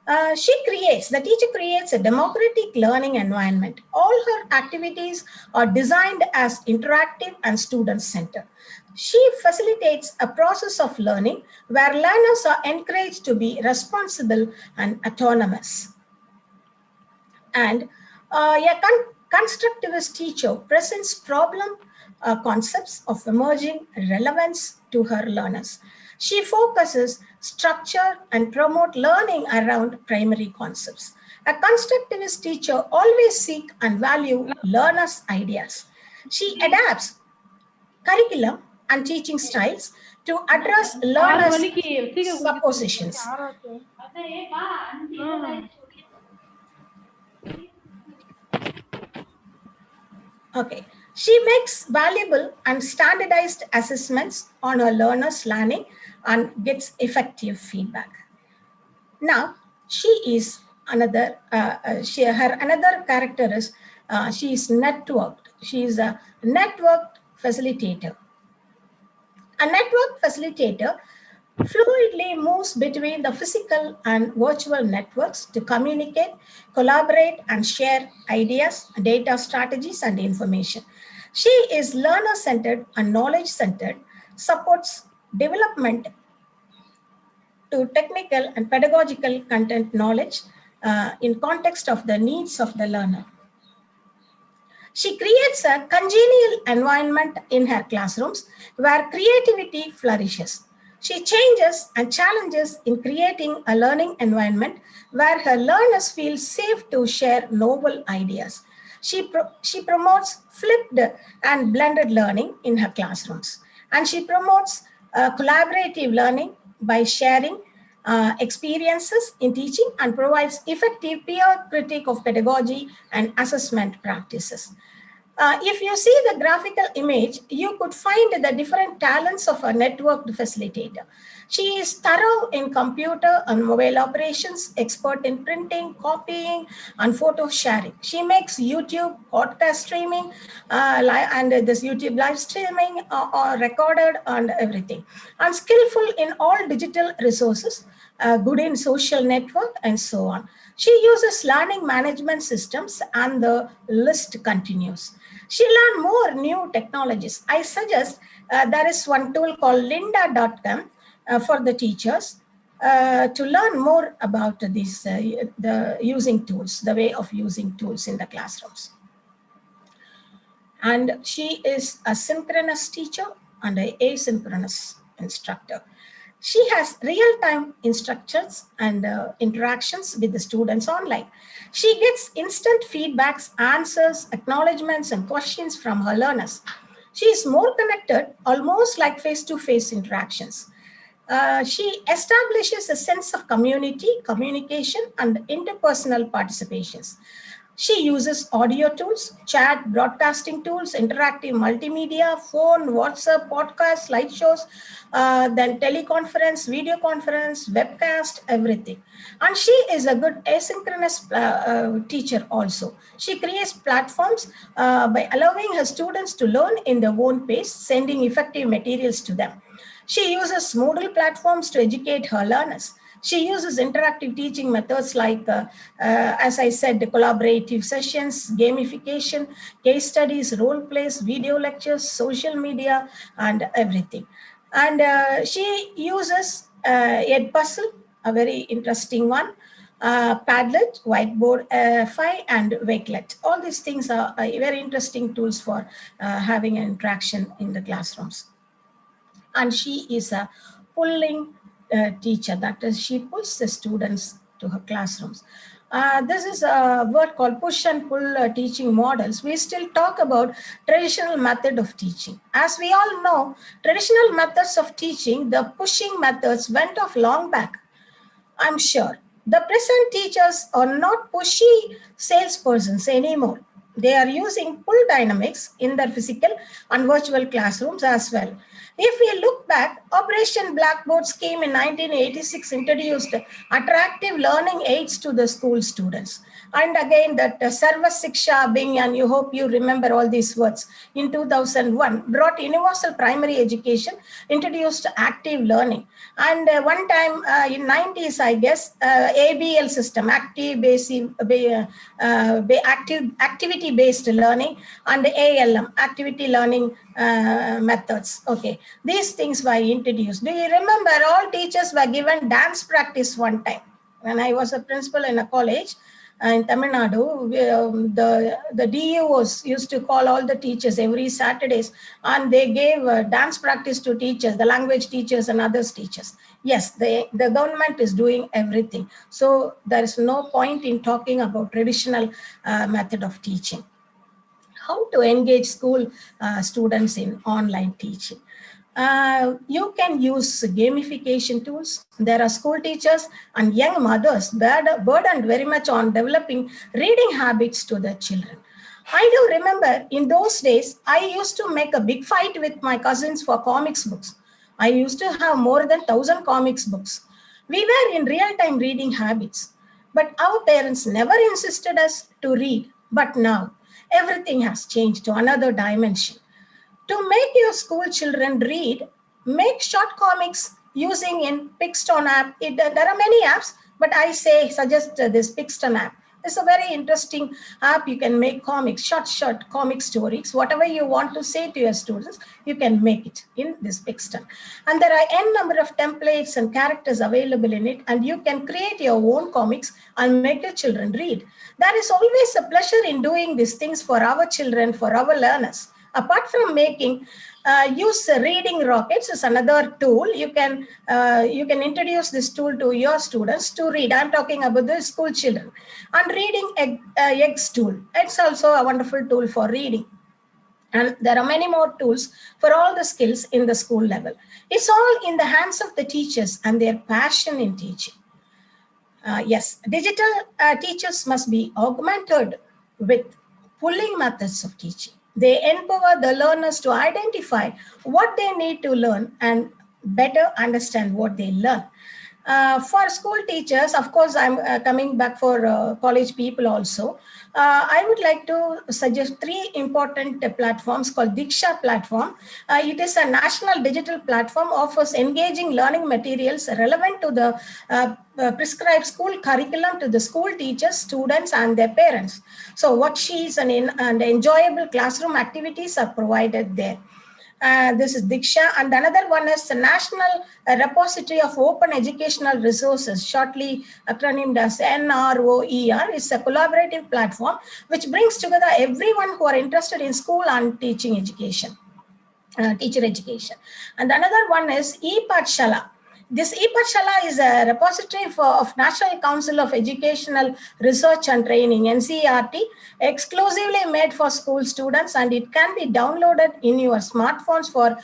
The teacher creates a democratic learning environment. All her activities are designed as interactive and student-centered. She facilitates a process of learning where learners are encouraged to be responsible and autonomous. And constructivist teacher presents problem concepts of emerging relevance to her learners. She focuses structure and promote learning around primary concepts. A constructivist teacher always seek and value learners' ideas. She adapts curriculum and teaching styles to address learners' suppositions. Okay. She makes valuable and standardized assessments on her learners' learning and gets effective feedback. Now, she is another, another character is she is networked. She is a networked facilitator. A network facilitator fluidly moves between the physical and virtual networks to communicate, collaborate, and share ideas, data strategies, and information. She is learner-centered and knowledge-centered, supports development to technical and pedagogical content knowledge in context of the needs of the learner. She creates a congenial environment in her classrooms where creativity flourishes. She changes and challenges in creating a learning environment where her learners feel safe to share novel ideas. She promotes flipped and blended learning in her classrooms. And she promotes collaborative learning by sharing experiences in teaching and provides effective peer critique of pedagogy and assessment practices. If you see the graphical image, you could find the different talents of a networked facilitator. She is thorough in computer and mobile operations, expert in printing, copying, and photo sharing. She makes YouTube, podcast streaming, and this YouTube live streaming or recorded and everything. And skillful in all digital resources, good in social network, and so on. She uses learning management systems, and the list continues. She learned more new technologies. I suggest there is one tool called lynda.com for the teachers to learn more about these the using tools, the way of using tools in the classrooms. And she is a synchronous teacher and an asynchronous instructor. She has real-time instructions and interactions with the students online. She gets instant feedbacks, answers, acknowledgements, and questions from her learners. She is more connected, almost like face-to-face interactions. She establishes a sense of community, communication, and interpersonal participations. She uses audio tools, chat, broadcasting tools, interactive multimedia, phone, WhatsApp, podcast, slideshows, then teleconference, video conference, webcast, everything. And she is a good asynchronous teacher also. She creates platforms by allowing her students to learn in their own pace, sending effective materials to them. She uses Moodle platforms to educate her learners. She uses interactive teaching methods like, as I said, the collaborative sessions, gamification, case studies, role plays, video lectures, social media, and everything. And she uses Edpuzzle, a very interesting one, Padlet, Whiteboard, Fi, and Wakelet. All these things are very interesting tools for having an interaction in the classrooms. And she is a pulling teacher. That is, she pulls the students to her classrooms. This is a word called push and pull teaching models. We still talk about traditional method of teaching. As we all know, traditional methods of teaching, the pushing methods went off long back. I'm sure the present teachers are not pushy salespersons anymore. They are using pull dynamics in their physical and virtual classrooms as well. If we look back, Operation Blackboard scheme in 1986 introduced attractive learning aids to the school students. And again, that Sarva Siksha Abhinyan, you hope you remember all these words, in 2001 brought universal primary education, introduced active learning. And one time in 90s, I guess, ABL system, activity-based learning, and ALM, activity learning methods. Okay, these things were introduced. Do you remember all teachers were given dance practice one time? When I was a principal in a college in Tamil Nadu, the DUOs used to call all the teachers every Saturdays, and they gave dance practice to teachers, the language teachers and others teachers. Yes, the government is doing everything. So there is no point in talking about traditional method of teaching. How to engage school students in online teaching? You can use gamification tools. There are school teachers and young mothers burdened very much on developing reading habits to their children. I do remember in those days, I used to make a big fight with my cousins for comics books. I used to have more than 1,000 comics books. We were in real-time reading habits, but our parents never insisted us to read. But now, everything has changed to another dimension. To make your school children read, make short comics using in Pixton app. There are many apps, but I suggest this Pixton app. It's a very interesting app. You can make comics, short comic stories. Whatever you want to say to your students, you can make it in this Pixton. And there are n number of templates and characters available in it, and you can create your own comics and make your children read. There is always a pleasure in doing these things for our children, for our learners. Apart from making, use reading rockets is another tool. You can introduce this tool to your students to read. I'm talking about the school children. And reading eggs tool. It's also a wonderful tool for reading. And there are many more tools for all the skills in the school level. It's all in the hands of the teachers and their passion in teaching. Yes, digital teachers must be augmented with pulling methods of teaching. They empower the learners to identify what they need to learn and better understand what they learn. For school teachers, of course, I'm coming back for college people also. I would like to suggest 3 important platforms called Diksha platform. It is a national digital platform, offers engaging learning materials relevant to the prescribed school curriculum to the school teachers, students, and their parents. So worksheets and enjoyable classroom activities are provided there. This is Diksha, and another one is the National Repository of Open Educational Resources, shortly acronymed as NROER. It's a collaborative platform which brings together everyone who are interested in school and teaching education, teacher education. And another one is ePathshala. This ePathshala is a repository of National Council of Educational Research and Training, NCERT, exclusively made for school students, and it can be downloaded in your smartphones for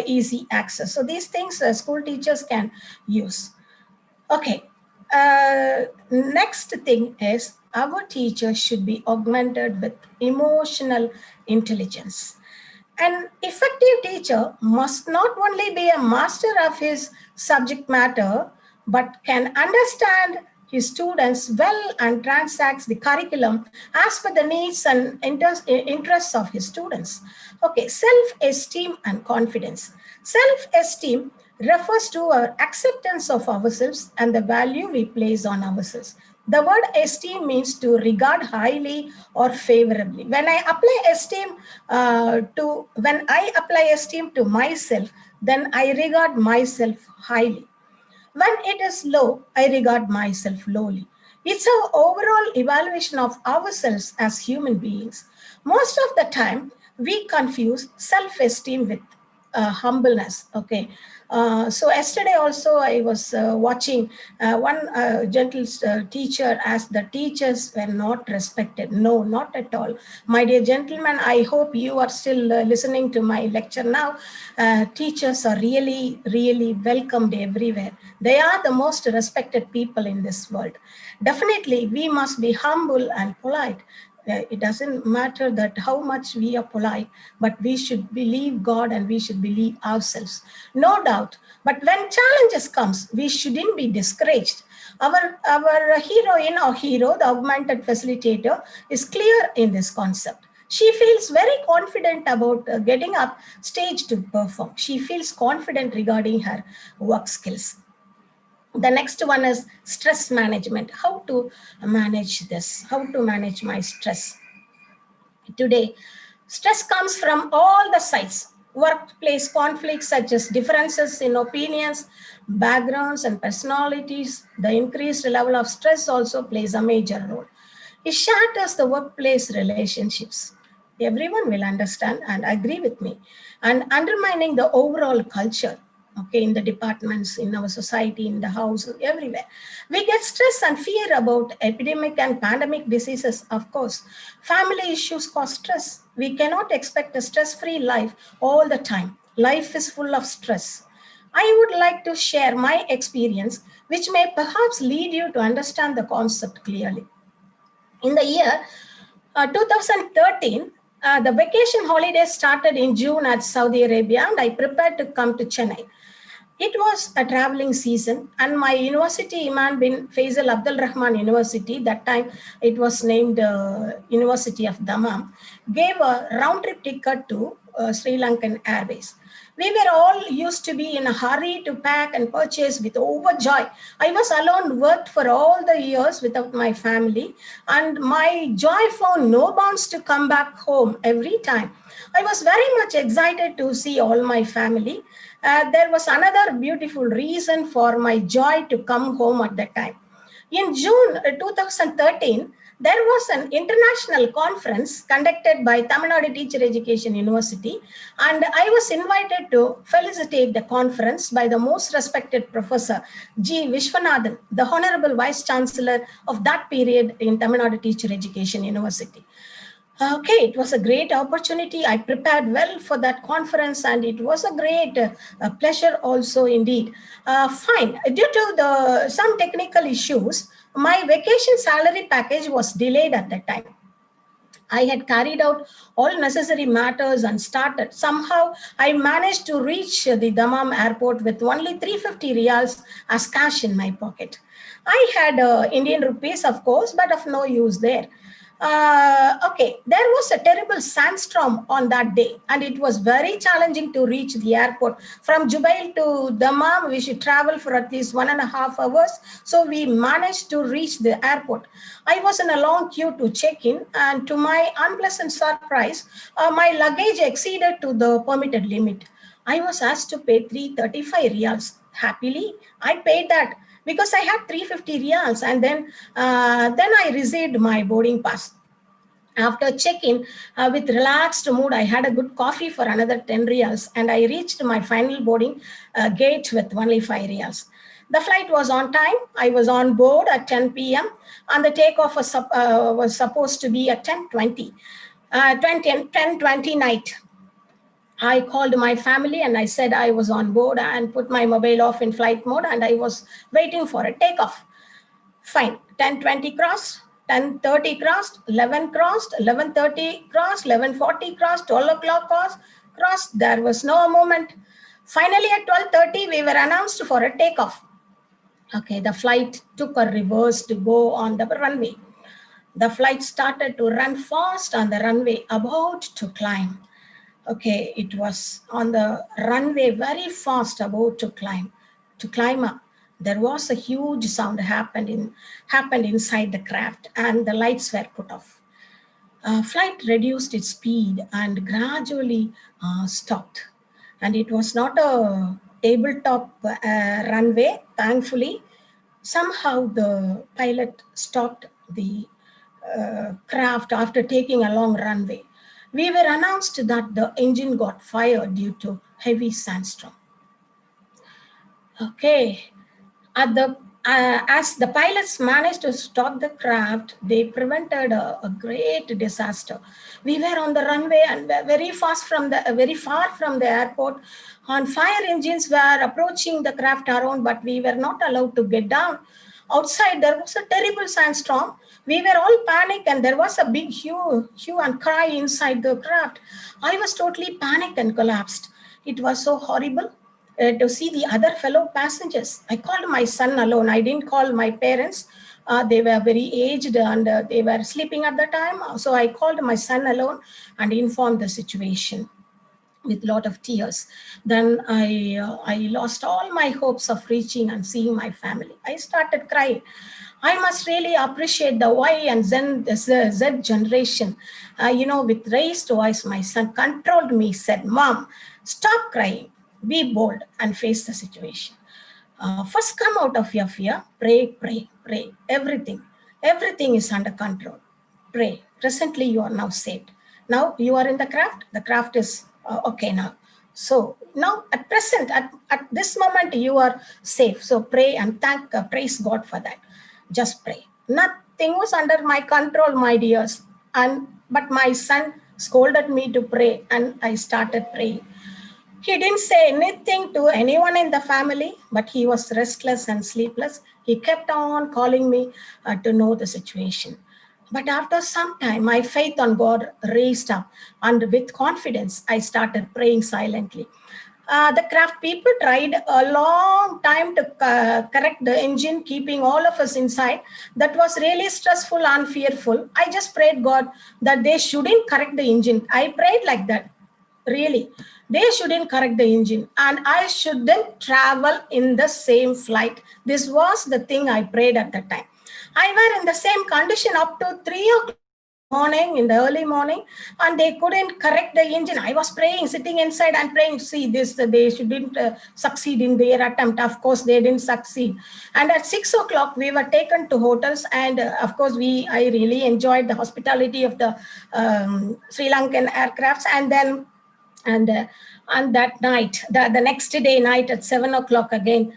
easy access. So these things school teachers can use. Okay, next thing is our teachers should be augmented with emotional intelligence. An effective teacher must not only be a master of his subject matter, but can understand his students well and transacts the curriculum as per the needs and interests of his students. Okay, self-esteem and confidence. Self-esteem refers to our acceptance of ourselves and the value we place on ourselves. The word esteem means to regard highly or favorably. When I apply esteem to myself, then I regard myself highly. When it is low, I regard myself lowly. It's our overall evaluation of ourselves as human beings. Most of the time, we confuse self-esteem with humbleness. Okay. So yesterday also I was watching one gentle teacher as the teachers were not respected. No, not at all. My dear gentlemen, I hope you are still listening to my lecture now. Teachers are really, really welcomed everywhere. They are the most respected people in this world. Definitely, we must be humble and polite. It doesn't matter that how much we are polite, but we should believe God and we should believe ourselves. No doubt. But when challenges comes, we shouldn't be discouraged. Our heroine or hero, the augmented facilitator, is clear in this concept. She feels very confident about getting up stage to perform. She feels confident regarding her work skills. The next one is stress management. How to manage this? How to manage my stress? Today, stress comes from all the sides. Workplace conflicts such as differences in opinions, backgrounds, and personalities. The increased level of stress also plays a major role. It shatters the workplace relationships. Everyone will understand and agree with me. And undermining the overall culture, okay, in the departments, in our society, in the house, everywhere. We get stress and fear about epidemic and pandemic diseases, of course. Family issues cause stress. We cannot expect a stress-free life all the time. Life is full of stress. I would like to share my experience, which may perhaps lead you to understand the concept clearly. In the year 2013, the vacation holidays started in June at Saudi Arabia, and I prepared to come to Chennai. It was a traveling season, and my university, Imam bin Faisal Abdul Rahman University, that time it was named University of Dammam, gave a round-trip ticket to Sri Lankan Airways. We were all used to be in a hurry to pack and purchase with overjoy. I was alone, worked for all the years without my family, and my joy found no bounds to come back home every time. I was very much excited to see all my family. There was another beautiful reason for my joy to come home at that time. In June 2013, there was an international conference conducted by Tamil Nadu Teacher Education University, and I was invited to felicitate the conference by the most respected Professor G. Vishwanathan, the Honorable Vice Chancellor of that period in Tamil Nadu Teacher Education University. Okay, it was a great opportunity. I prepared well for that conference, and it was a great pleasure also indeed. Fine, due to some technical issues, my vacation salary package was delayed at that time. I had carried out all necessary matters and started. Somehow, I managed to reach the Dammam airport with only 350 riyals as cash in my pocket. I had Indian rupees, of course, but of no use there. Okay, there was a terrible sandstorm on that day, and it was very challenging to reach the airport. From Jubail to Dammam, we should travel for at least 1.5 hours. So we managed to reach the airport. I was in a long queue to check in, and to my unpleasant surprise, my luggage exceeded to the permitted limit. I was asked to pay 335 riyals. Happily, I paid that because I had 350 riyals, and then I received my boarding pass. After check-in, with relaxed mood, I had a good coffee for another 10 riyals, and I reached my final boarding gate with only 5 riyals. The flight was on time. I was on board at 10 p.m. and the takeoff was supposed to be at 10:20, 10:20 night. I called my family and I said I was on board and put my mobile off in flight mode, and I was waiting for a takeoff. Fine, 10:20 crossed, 10:30 crossed, 11 crossed, 11:30 crossed, 11:40 crossed, 12 o'clock crossed. There was no movement. Finally, at 12:30, we were announced for a takeoff. Okay, the flight took a reverse to go on the runway. The flight started to run fast on the runway, about to climb. Okay, it was on the runway very fast, about to climb up. There was a huge sound happened inside the craft, and the lights were put off. Flight reduced its speed and gradually stopped. And it was not a tabletop runway, thankfully. Somehow the pilot stopped the craft after taking a long runway. We were announced that the engine got fired due to heavy sandstorm. Okay, as the pilots managed to stop the craft, they prevented a great disaster. We were on the runway and very far from the airport. On fire engines were approaching the craft around, but we were not allowed to get down. Outside, there was a terrible sandstorm. We were all panicked, and there was a big hue and cry inside the craft. I was totally panicked and collapsed. It was so horrible to see the other fellow passengers. I called my son alone. I didn't call my parents. They were very aged and they were sleeping at the time. So I called my son alone and informed the situation with a lot of tears. Then I lost all my hopes of reaching and seeing my family. I started crying. I must really appreciate the Y and Z generation. With raised voice, my son controlled me, said, "Mom, stop crying. Be bold and face the situation. First, come out of your fear. Pray, pray, pray. Everything is under control. Pray. Presently, you are now saved. Now you are in the craft. The craft is okay now. So now at present, at this moment, you are safe. So pray and praise God for that. Just pray. Nothing was under my control, my dears. But my son scolded me to pray, and I started praying. He didn't say anything to anyone in the family, but he was restless and sleepless. He kept on calling me to know the situation. But after some time, my faith on God raised up, and with confidence, I started praying silently. The craft people tried a long time to correct the engine, keeping all of us inside. That was really stressful and fearful. I just prayed God that they shouldn't correct the engine. I prayed like that. Really, they shouldn't correct the engine and I shouldn't travel in the same flight. This was the thing I prayed at the time. I were in the same condition up to 3 o'clock morning, in the early morning, and they couldn't correct the engine. I was praying, sitting inside and praying, see this, they shouldn't succeed in their attempt. Of course, they didn't succeed. And at 6 o'clock, we were taken to hotels. And of course, I really enjoyed the hospitality of the Sri Lankan aircrafts. And that night, the next day night at 7 o'clock again,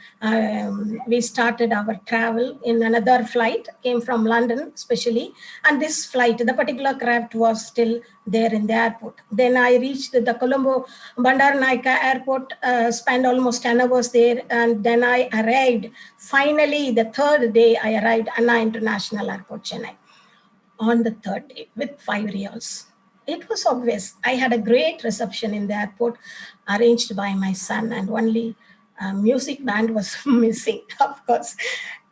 we started our travel in another flight, came from London especially. And this flight, the particular craft was still there in the airport. Then I reached the Colombo Bandaranaike airport, spent almost 10 hours there. And then I arrived, finally, the third day, I arrived at Anna International Airport, Chennai, on the third day with 5 reals. It was obvious. I had a great reception in the airport arranged by my son, and only music band was missing, of course.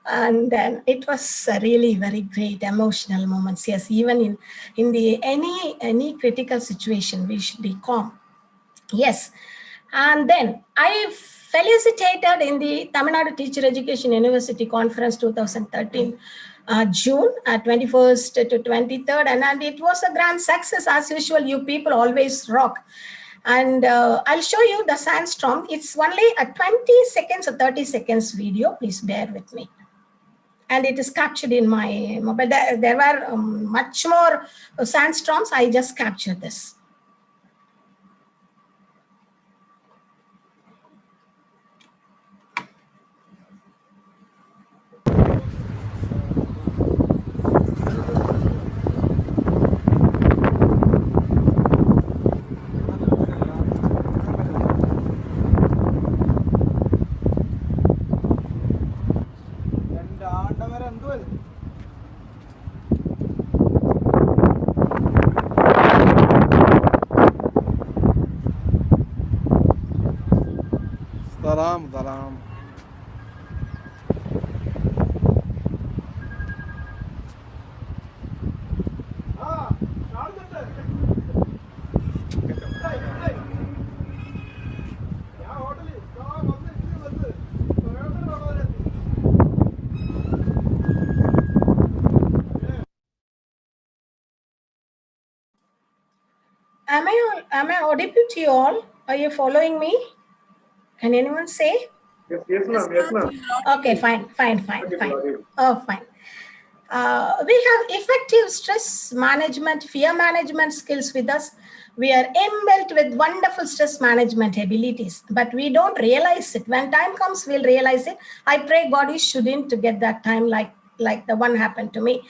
And then it was a really very great emotional moments. Yes, even in the any critical situation, we should be calm. Yes. And then I felicitated in the Tamil Nadu Teacher Education University Conference 2013. June 21st to 23rd, and it was a grand success. As usual, you people always rock. And I'll show you the sandstorm. It's only a 20 seconds or 30 seconds video. Please bear with me. And it is captured in my mobile. There were much more sandstorms. I just captured this. ظلام. Am I audible to you all? Are you following me? Can anyone say? Yes, ma'am. Yes, ma'am. Okay, fine. Oh, fine. We have effective stress management, fear management skills with us. We are inbuilt with wonderful stress management abilities, but we don't realize it. When time comes, we'll realize it. I pray God you shouldn't to get that time like the one happened to me.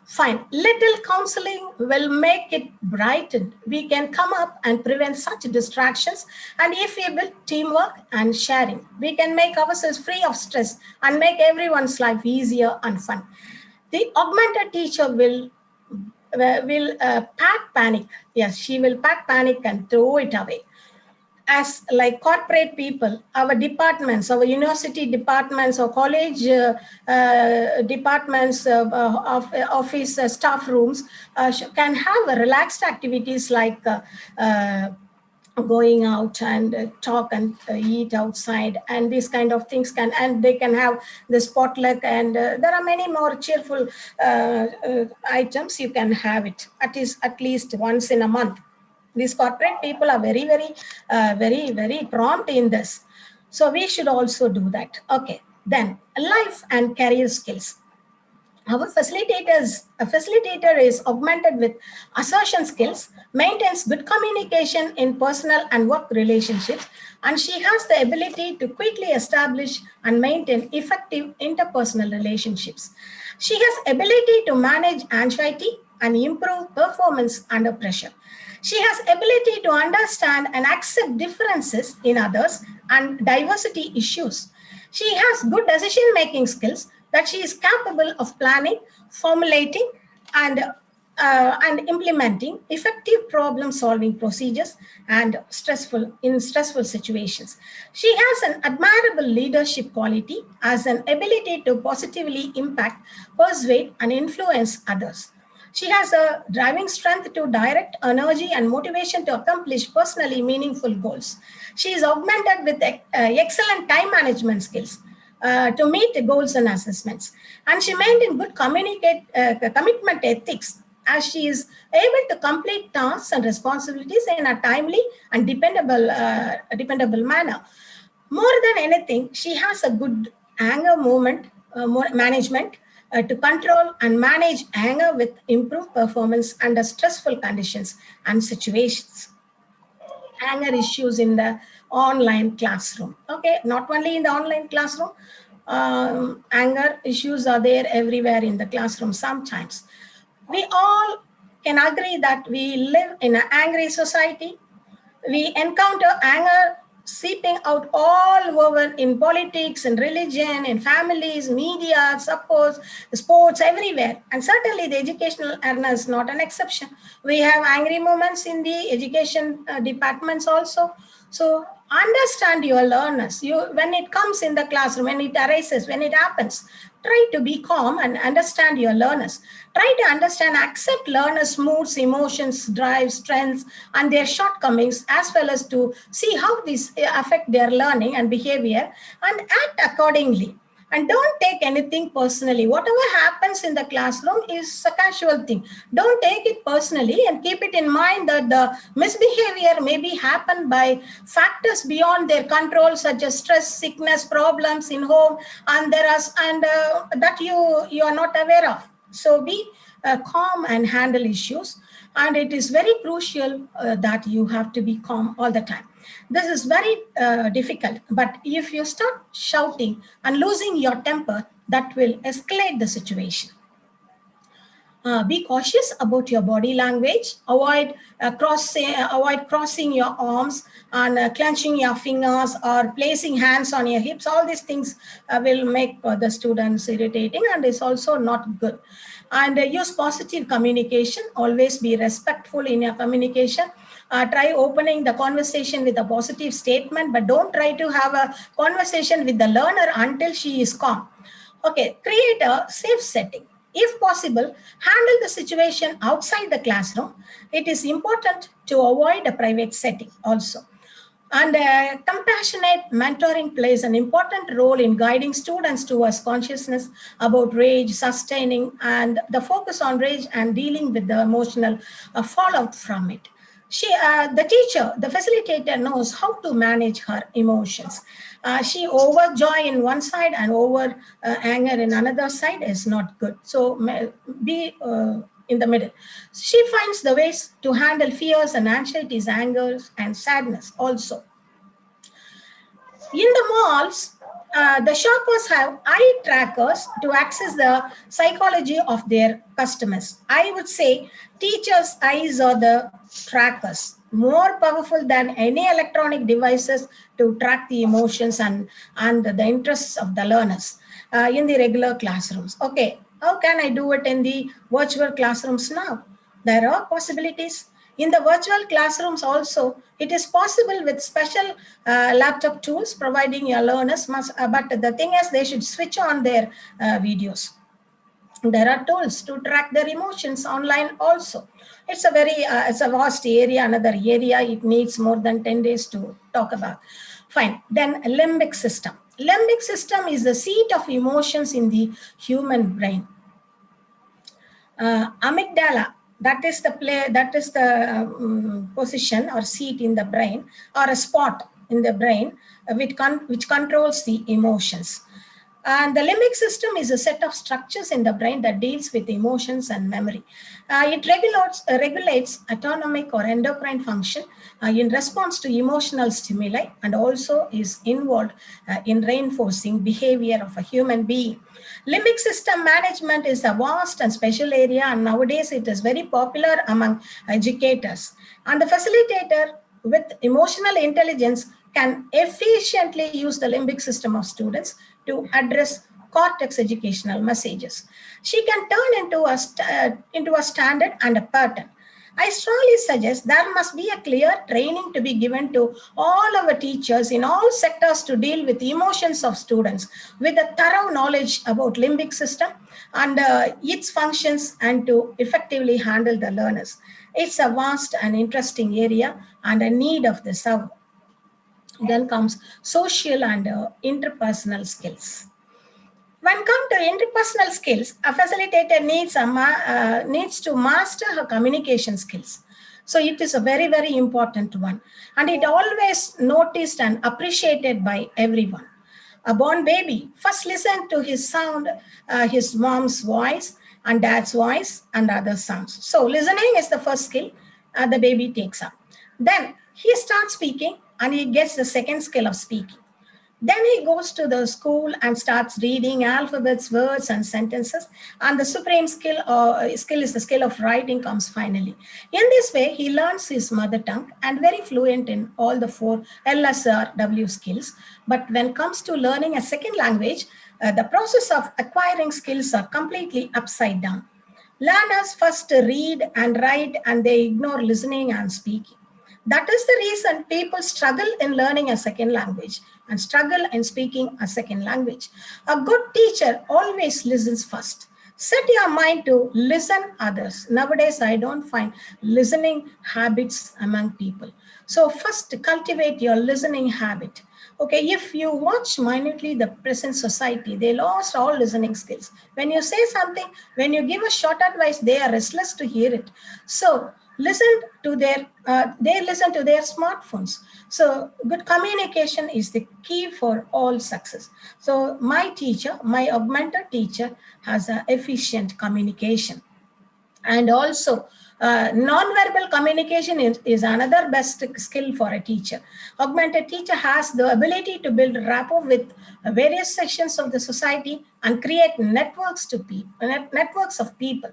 Fine. Little counseling will make it brighten. We can come up and prevent such distractions. And if we build teamwork and sharing, we can make ourselves free of stress and make everyone's life easier and fun. The augmented teacher will pack panic. Yes, she will pack panic and throw it away. As like corporate people, our departments, our university departments or college departments, office staff rooms can have relaxed activities like going out and talk and eat outside, and these kind of things and they can have this potluck, and there are many more cheerful items. You can have it at least once in a month. These corporate people are very prompt in this, so we should also do that. Okay, then life and career skills. Our facilitator is augmented with assertion skills, maintains good communication in personal and work relationships, and she has the ability to quickly establish and maintain effective interpersonal relationships. She has ability to manage anxiety and improve performance under pressure. She has ability to understand and accept differences in others and diversity issues. She has good decision-making skills, that she is capable of planning, formulating, and implementing effective problem-solving procedures and in stressful situations. She has an admirable leadership quality as an ability to positively impact, persuade, and influence others. She has a driving strength to direct energy and motivation to accomplish personally meaningful goals. She is augmented with excellent time management skills to meet the goals and assessments. And she maintains good commitment ethics, as she is able to complete tasks and responsibilities in a timely and dependable manner. More than anything, she has a good anger management to control and manage anger with improved performance under stressful conditions and situations. Anger issues in the online classroom. Okay, not only in the online classroom, anger issues are there everywhere in the classroom sometimes. We all can agree that we live in an angry society. We encounter anger seeping out all over in politics, in religion, in families, media, suppose, sports, everywhere. And certainly the educational arena is not an exception. We have angry moments in the education departments also. So understand your learners. When it comes in the classroom, when it arises, when it happens, try to be calm and understand your learners. Try to understand, accept learners' moods, emotions, drives, strengths, and their shortcomings, as well as to see how these affect their learning and behavior, and act accordingly. And don't take anything personally. Whatever happens in the classroom is a casual thing. Don't take it personally, and keep it in mind that the misbehavior may be happened by factors beyond their control, such as stress, sickness, problems in home, and that you are not aware of. So be calm and handle issues. And it is very crucial that you have to be calm all the time. This is very difficult, but if you start shouting and losing your temper, that will escalate the situation. Be cautious about your body language. Avoid crossing your arms and clenching your fingers or placing hands on your hips. All these things will make the students irritating, and it's also not good. And use positive communication. Always be respectful in your communication. Try opening the conversation with a positive statement, but don't try to have a conversation with the learner until she is calm. Okay, create a safe setting. If possible, handle the situation outside the classroom. It is important to avoid a private setting also. And compassionate mentoring plays an important role in guiding students towards consciousness about rage, sustaining, and the focus on rage and dealing with the emotional fallout from it. The teacher, the facilitator knows how to manage her emotions. She overjoy in one side and over anger in another side is not good. So be in the middle. She finds the ways to handle fears and anxieties, angers and sadness also. In the malls, the shoppers have eye trackers to access the psychology of their customers. I would say teachers' eyes are the trackers, more powerful than any electronic devices to track the emotions and the interests of the learners in the regular classrooms. Okay, how can I do it in the virtual classrooms now? There are possibilities. In the virtual classrooms also, it is possible with special laptop tools providing your learners must, but the thing is they should switch on their videos. There are tools to track their emotions online also. It's a vast area, another area. It needs more than 10 days to talk about. Fine. Then limbic system. Limbic system is the seat of emotions in the human brain. Amygdala, that is the position or seat in the brain or a spot in the brain which controls the emotions. And the limbic system is a set of structures in the brain that deals with emotions and memory. It regulates autonomic or endocrine function in response to emotional stimuli and also is involved in reinforcing behavior of a human being. Limbic system management is a vast and special area, and nowadays it is very popular among educators. And the facilitator with emotional intelligence can efficiently use the limbic system of students to address cortex educational messages. She can turn into a standard and a pattern. I strongly suggest there must be a clear training to be given to all our teachers in all sectors to deal with the emotions of students with a thorough knowledge about limbic system and its functions and to effectively handle the learners. It's a vast and interesting area and a need of the hour. Then comes social and interpersonal skills. When come to interpersonal skills, a facilitator needs to master her communication skills. So it is a very, very important one. And it always noticed and appreciated by everyone. A born baby first listen to his sound, his mom's voice and dad's voice and other sounds. So listening is the first skill the baby takes up. Then he starts speaking and he gets the second skill of speaking. Then he goes to the school and starts reading alphabets, words, and sentences. And the supreme skill is the skill of writing comes finally. In this way, he learns his mother tongue and very fluent in all the 4 LSRW skills. But when it comes to learning a second language, the process of acquiring skills are completely upside down. Learners first read and write and they ignore listening and speaking. That is the reason people struggle in learning a second language and struggle in speaking a second language. A good teacher always listens first. Set your mind to listen others. Nowadays, I don't find listening habits among people. So first cultivate your listening habit. Okay, if you watch minutely the present society, they lost all listening skills. When you say something, when you give a short advice, they are restless to hear it. So they listen to their smartphones. So good communication is the key for all success. So my augmented teacher has an efficient communication. And also non-verbal communication is another best skill for a teacher. Augmented teacher has the ability to build rapport with various sections of the society and create networks of people.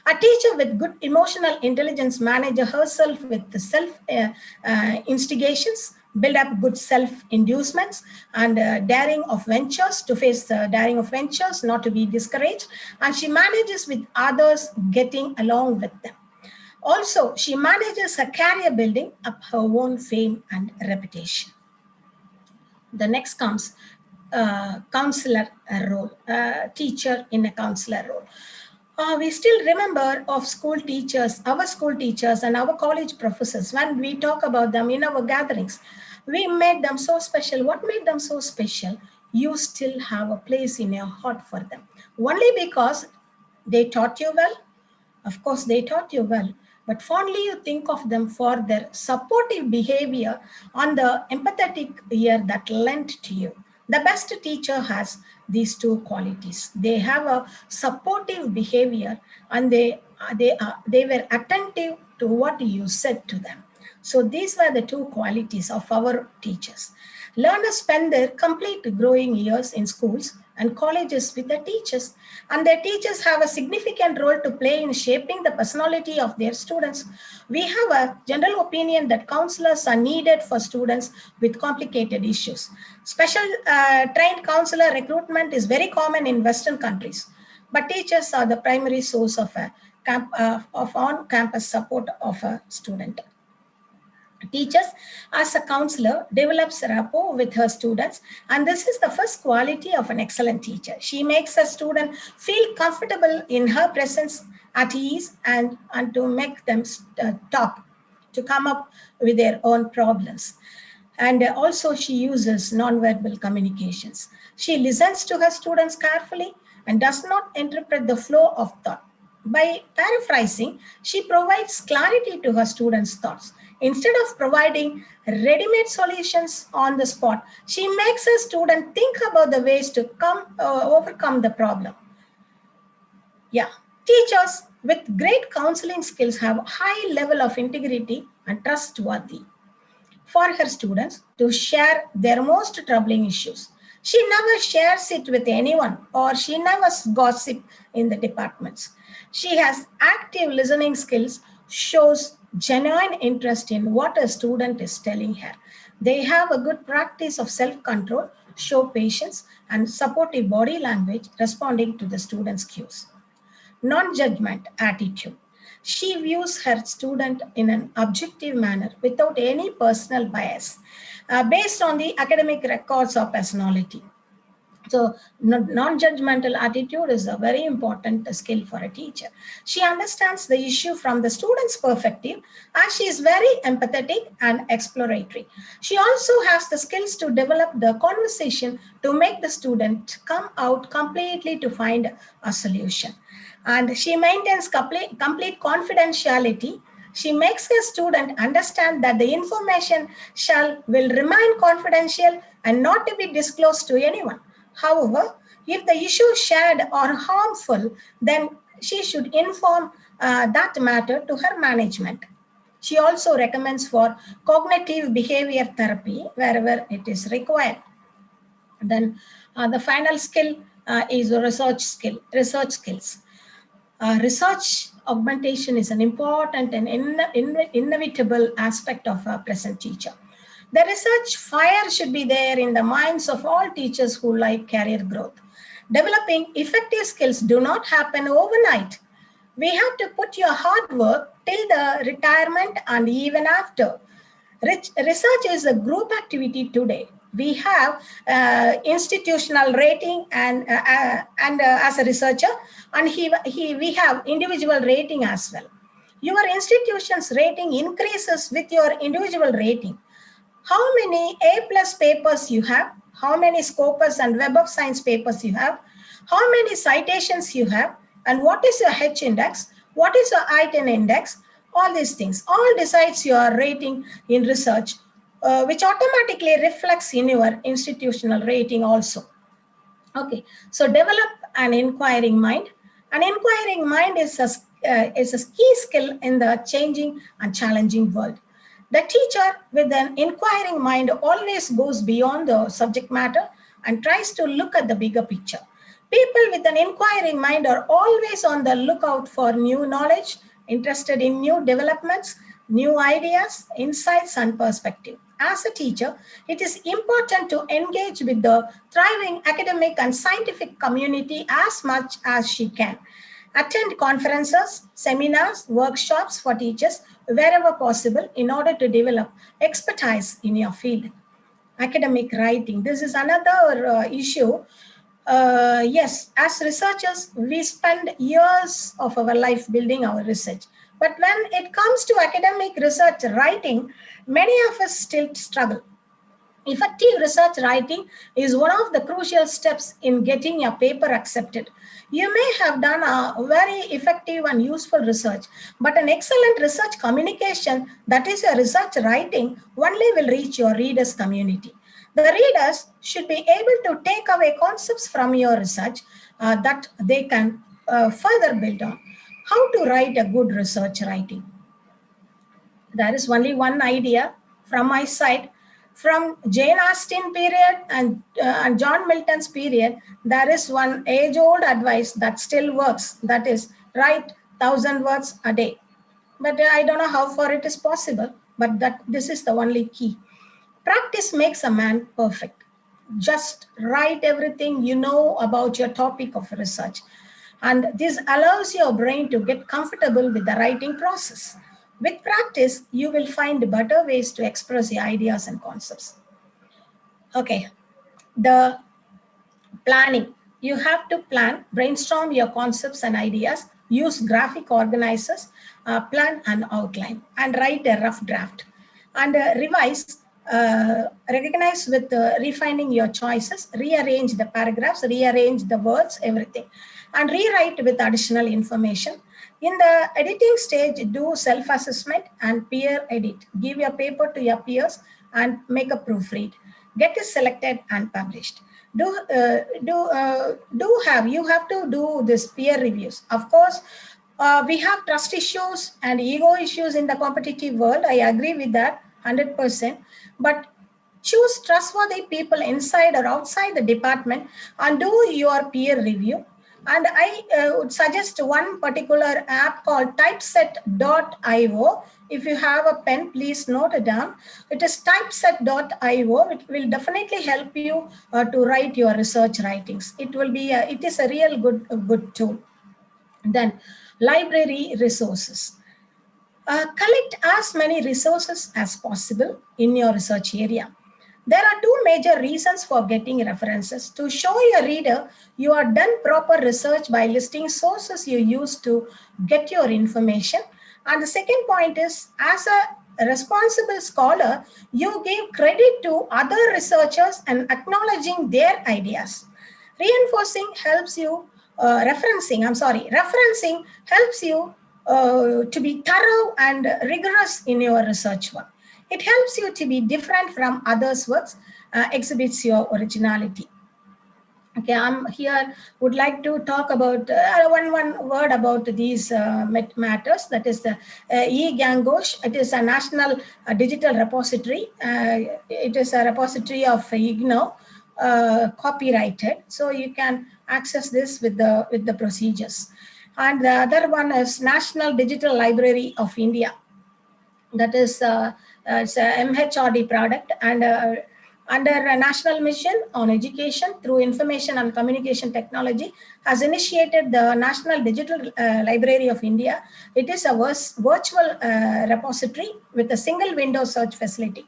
A teacher with good emotional intelligence manages herself with the self-instigations, build up good self-inducements and daring of ventures to face the daring of ventures, not to be discouraged. And she manages with others getting along with them. Also, she manages her career building up her own fame and reputation. The next comes counselor role, teacher in a counselor role. We still remember of school teachers, our school teachers and our college professors. When we talk about them in our gatherings, we made them so special. What made them so special? You still have a place in your heart for them. Only because they taught you well. Of course, they taught you well. but fondly you think of them for their supportive behavior on the empathetic ear that lent to you. The best teacher has these two qualities. They have a supportive behavior, and they were attentive to what you said to them. So these were the two qualities of our teachers. Learners spend their complete growing years in schools and colleges with their teachers, and their teachers have a significant role to play in shaping the personality of their students. We have a general opinion that counselors are needed for students with complicated issues. Special trained counselor recruitment is very common in Western countries, but teachers are the primary source of on-campus support of a student. Teachers, as a counselor, develops rapport with her students, and this is the first quality of an excellent teacher. She makes a student feel comfortable in her presence, at ease, and to make them talk, to come up with their own problems. And also she uses nonverbal communications. She listens to her students carefully and does not interpret the flow of thought. By paraphrasing, she provides clarity to her students' thoughts. Instead of providing ready-made solutions on the spot, she makes her student think about the ways to overcome the problem. Yeah, teachers with great counseling skills have a high level of integrity and trustworthy for her students to share their most troubling issues. She never shares it with anyone, or she never gossips in the departments. She has active listening skills, shows genuine interest in what a student is telling her. They have a good practice of self-control, show patience, and supportive body language responding to the student's cues. Non-judgment attitude. She views her student in an objective manner without any personal bias based on the academic records or personality. So non-judgmental attitude is a very important skill for a teacher. She understands the issue from the student's perspective, and she is very empathetic and exploratory. She also has the skills to develop the conversation to make the student come out completely to find a solution. And she maintains complete confidentiality. She makes her student understand that the information will remain confidential and not to be disclosed to anyone. However, if the issue is shared or harmful, then she should inform that matter to her management. She also recommends for cognitive behavior therapy wherever it is required. Then the final skill is research skills. Research augmentation is an important and inevitable aspect of a present teacher. The research fire should be there in the minds of all teachers who like career growth. Developing effective skills do not happen overnight. We have to put your hard work till the retirement and even after. Research is a group activity today. We have institutional rating and as a researcher, and we have individual rating as well. Your institution's rating increases with your individual rating. How many A+ papers you have, how many Scopus and Web of Science papers you have, how many citations you have, and what is your H index, what is your I-10 index, all these things, all decides your rating in research, which automatically reflects in your institutional rating also. Okay, so develop an inquiring mind. An inquiring mind is a key skill in the changing and challenging world. The teacher with an inquiring mind always goes beyond the subject matter and tries to look at the bigger picture. People with an inquiring mind are always on the lookout for new knowledge, interested in new developments, new ideas, insights, and perspective. As a teacher, it is important to engage with the thriving academic and scientific community as much as she can. Attend conferences, seminars, workshops for teachers wherever possible in order to develop expertise in your field. Academic writing. This is another issue. Yes, as researchers, we spend years of our life building our research. But when it comes to academic research writing, many of us still struggle. Effective research writing is one of the crucial steps in getting your paper accepted. You may have done a very effective and useful research, but an excellent research communication, that is a research writing, only will reach your readers' community. The readers should be able to take away concepts from your research that they can further build on. How to write a good research writing? There is only one idea from my side. From Jane Austen period and John Milton's period, there is one age-old advice that still works. That is, write 1,000 words a day. But I don't know how far it is possible, but this is the only key. Practice makes a man perfect. Just write everything you know about your topic of research. And this allows your brain to get comfortable with the writing process. With practice, you will find better ways to express your ideas and concepts. Okay, the planning. You have to plan, brainstorm your concepts and ideas, use graphic organizers, plan an outline, and write a rough draft. And revise, recognize with refining your choices, rearrange the paragraphs, rearrange the words, everything, and rewrite with additional information. In the editing stage, do self-assessment and peer edit. Give your paper to your peers and make a proofread. Get it selected and published. You have to do this peer reviews. Of course, we have trust issues and ego issues in the competitive world. I agree with that 100%. But choose trustworthy people inside or outside the department and do your peer review. And I would suggest one particular app called typeset.io. If you have a pen, please note it down. It is typeset.io. It will definitely help you to write your research writings. It is a real good tool. Then library resources. Collect as many resources as possible in your research area. There are two major reasons for getting references. To show your reader you have done proper research by listing sources you use to get your information. And the second point is, as a responsible scholar, you give credit to other researchers and acknowledging their ideas. Referencing helps you to be thorough and rigorous in your research work. It helps you to be different from others' works, exhibits your originality. Okay, I'm here, would like to talk about one word about these matters. That is the eGangosh. It is a national digital repository. It is a repository of IGNO, copyrighted. So you can access this with the procedures. And the other one is National Digital Library of India. That is it's a MHRD product, and under a national mission on education through information and communication technology has initiated the National Digital Library of India. It is a virtual repository with a single window search facility.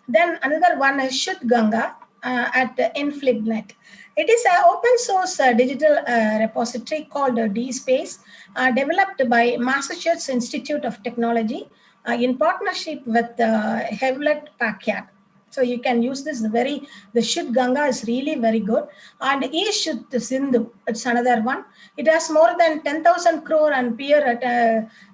Then another one is Shud Ganga at InflibNet. It is an open source digital repository called DSpace, developed by Massachusetts Institute of Technology in partnership with Hewlett-Packard. So you can use this. The Shud Ganga is really very good. And Shud Sindhu, it's another one. It has more than 10,000 core and peer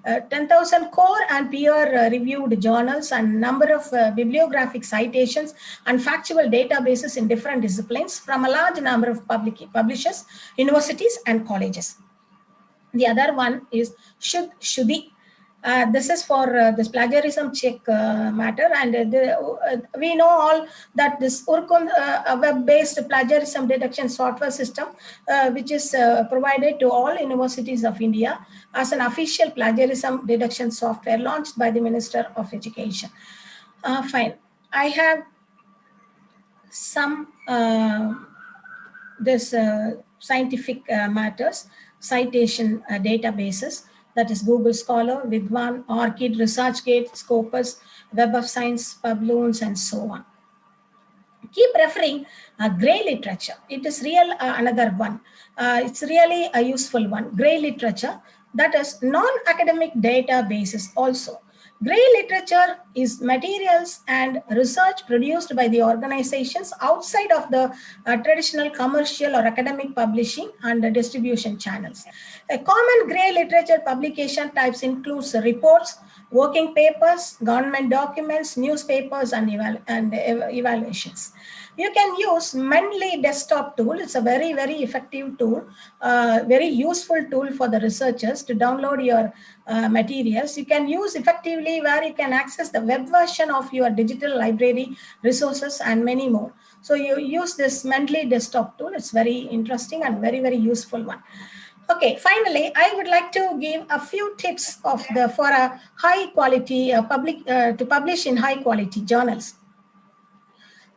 10,000 core and peer reviewed journals and number of bibliographic citations and factual databases in different disciplines from a large number of publishers, universities, and colleges. The other one is Shudi. This is for this plagiarism check matter, and we know all that this Urkund web-based plagiarism detection software system, which is provided to all universities of India as an official plagiarism detection software launched by the Minister of Education. Fine. I have some scientific matters, citation databases. That is Google Scholar, Vidwan, ORCID, ResearchGate, Scopus, Web of Science, Pabloons, and so on. Keep referring Gray literature. It is another one. It's really a useful one. Gray literature, that is non-academic databases also. Gray literature is materials and research produced by the organizations outside of the traditional commercial or academic publishing and distribution channels. A common gray literature publication types includes reports, working papers, government documents, newspapers, and evaluations. You can use Mendeley desktop tool. It's a very, very effective tool, very useful tool for the researchers to download your materials. You can use effectively where you can access the web version of your digital library resources and many more. So you use this Mendeley desktop tool. It's very interesting and very, very useful one. Okay, finally, I would like to give a few tips for a high quality to publish in high quality journals.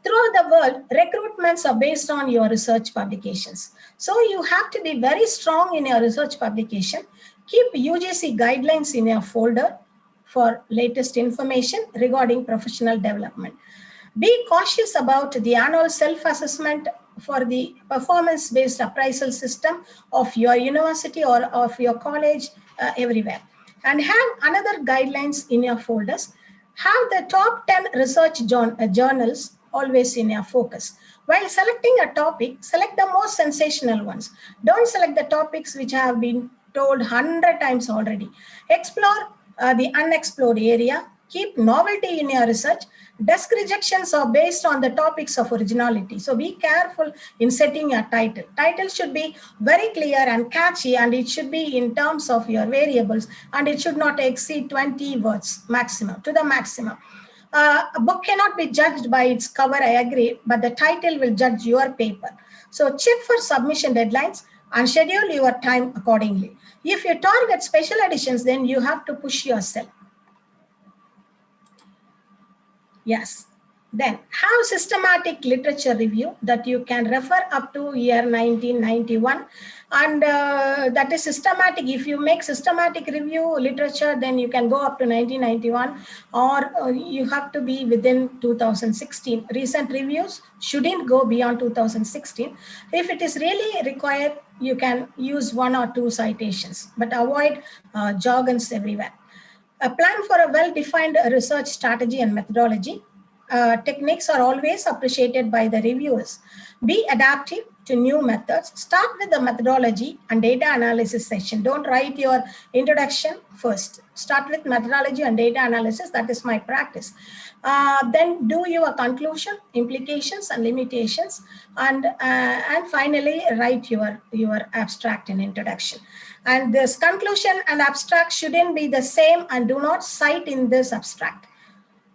Throughout the world, recruitments are based on your research publications. So you have to be very strong in your research publication. Keep UGC guidelines in your folder for latest information regarding professional development. Be cautious about the annual self-assessment for the performance-based appraisal system of your university or of your college everywhere. And have another guidelines in your folders. Have the top 10 research journals always in your focus. While selecting a topic, select the most sensational ones. Don't select the topics which have been told 100 times already. Explore the unexplored area. Keep novelty in your research. Desk rejections are based on the topics of originality. So be careful in setting your title. Title should be very clear and catchy, and it should be in terms of your variables, and it should not exceed 20 words maximum, to the maximum. A book cannot be judged by its cover, I agree, but the title will judge your paper. So check for submission deadlines and schedule your time accordingly. If you target special editions, then you have to push yourself. Yes. Then have systematic literature review that you can refer up to year 1991. And that is systematic. If you make systematic review literature, then you can go up to 1991, or you have to be within 2016. Recent reviews shouldn't go beyond 2016. If it is really required, you can use 1 or 2 citations, but avoid jargons everywhere. A plan for a well-defined research strategy and methodology. Techniques are always appreciated by the reviewers. Be adaptive to new methods. Start with the methodology and data analysis section. Don't write your introduction first. Start with methodology and data analysis. That is my practice. Then do your conclusion, implications, and limitations, and finally write your abstract and introduction. And this conclusion and abstract shouldn't be the same, and do not cite in this abstract.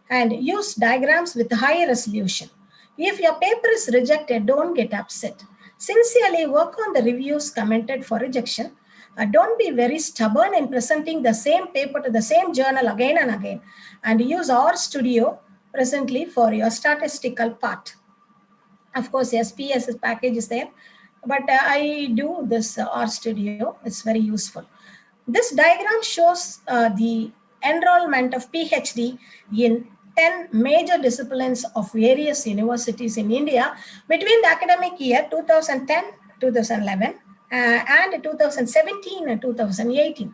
And use diagrams with high resolution. If your paper is rejected, don't get upset. Sincerely work on the reviews commented for rejection. Don't be very stubborn in presenting the same paper to the same journal again and again. And use RStudio presently for your statistical part. Of course, SPSS package is there, but I do this RStudio. It's very useful. This diagram shows the enrollment of PhD in 10 major disciplines of various universities in India between the academic year 2010-2011 and 2017 and 2018.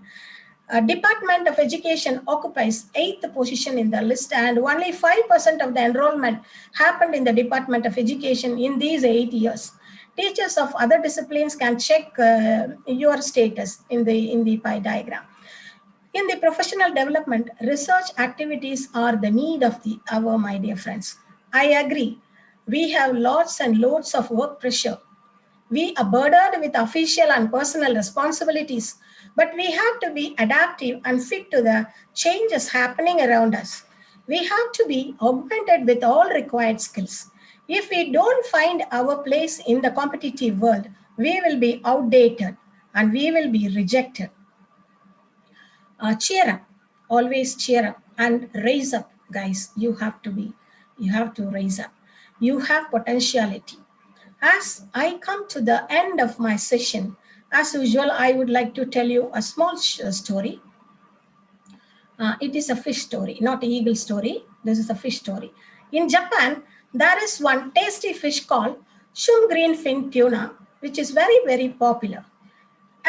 Department of Education occupies 8th position in the list, and only 5% of the enrollment happened in the Department of Education in these 8 years. Teachers of other disciplines can check your status in the pie diagram. In the professional development, research activities are the need of the hour, my dear friends. I agree. We have lots and loads of work pressure. We are burdened with official and personal responsibilities, but we have to be adaptive and fit to the changes happening around us. We have to be augmented with all required skills. If we don't find our place in the competitive world, we will be outdated and we will be rejected. Cheer up, always cheer up and raise up, guys. You have to raise up. You have potentiality. As I come to the end of my session, as usual, I would like to tell you a small story. It is a fish story, not an eagle story. This is a fish story. In Japan, there is one tasty fish called shrimp green fin tuna, which is very, very popular.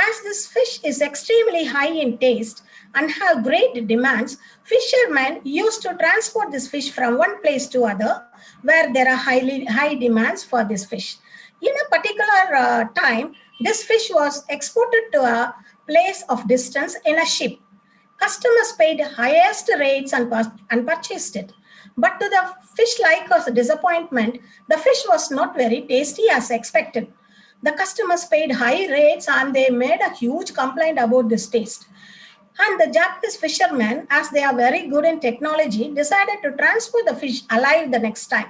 As this fish is extremely high in taste and have great demands, fishermen used to transport this fish from one place to other where there are high demands for this fish. In a particular time, this fish was exported to a place of distance in a ship. Customers paid highest rates and purchased it. But to the fish liker's disappointment, the fish was not very tasty as expected. The customers paid high rates and they made a huge complaint about this taste. And the Japanese fishermen, as they are very good in technology, decided to transfer the fish alive the next time.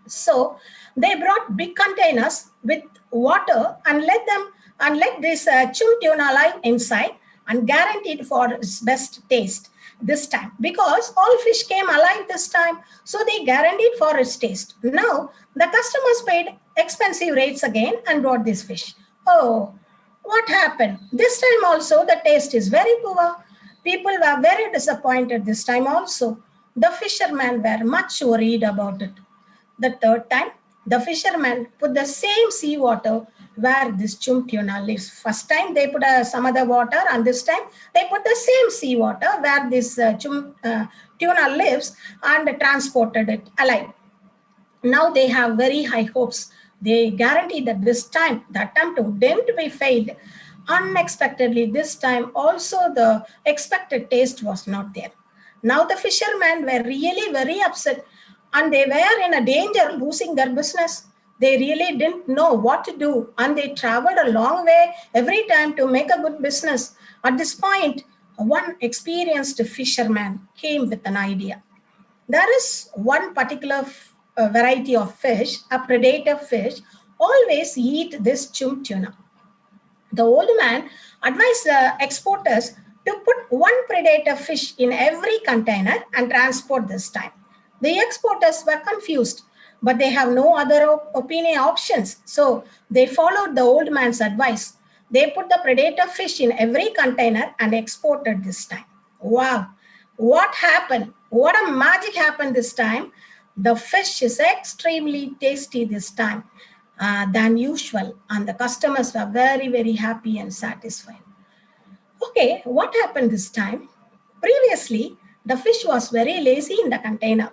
So they brought big containers with water and let this chum tuna alive inside and guaranteed for its best taste this time, because all fish came alive this time, so they guaranteed for its taste. Now the customers paid expensive rates again and brought this fish. Oh, what happened? This time also the taste is very poor. People were very disappointed this time also. The fishermen were much worried about it. The third time, the fishermen put the same seawater where this chum tuna lives. First time they put some other water, and this time they put the same seawater where this chum tuna lives and transported it alive. Now they have very high hopes. They guarantee that this time the attempt didn't be failed. Unexpectedly, this time also the expected taste was not there. Now the fishermen were really very upset and they were in a danger losing their business. They really didn't know what to do and they traveled a long way every time to make a good business. At this point, one experienced fisherman came with an idea. There is one particular variety of fish, a predator fish, always eat this chum tuna. The old man advised the exporters to put one predator fish in every container and transport this time. The exporters were confused, but they have no other options. So they followed the old man's advice. They put the predator fish in every container and exported this time. Wow, what happened? What a magic happened this time. The fish is extremely tasty this time than usual, and the customers were very, very happy and satisfied. Okay, what happened this time? Previously, the fish was very lazy in the container,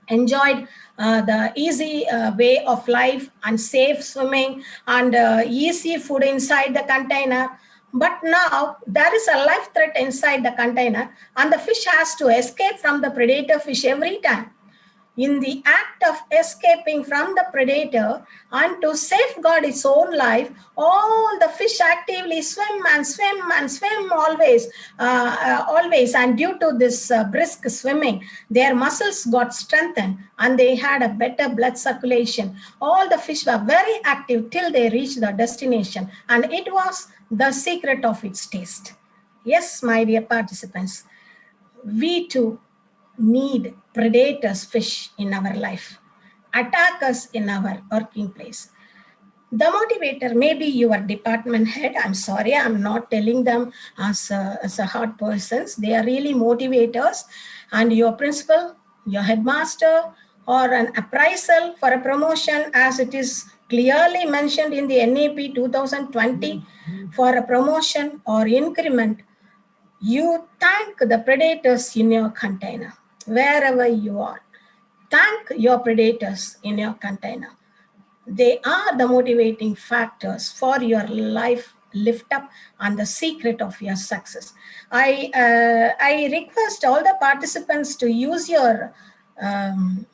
enjoyed the easy way of life and safe swimming and easy food inside the container. But now there is a life threat inside the container and the fish has to escape from the predator fish every time. In the act of escaping from the predator and to safeguard its own life, all the fish actively swim and swim and swim always. And due to this brisk swimming, their muscles got strengthened and they had a better blood circulation. All the fish were very active till they reached the destination, and it was the secret of its taste. Yes, my dear participants, we too need predators fish in our life, attackers in our working place. The motivator may be your department head. I'm sorry, I'm not telling them as a hard persons. They are really motivators, and your principal, your headmaster, or an appraisal for a promotion, as it is clearly mentioned in the NAP 2020 for a promotion or increment. You thank the predators in your container. Wherever you are, thank your predators in your container. They are the motivating factors for your life lift up and the secret of your success. I request all the participants to use your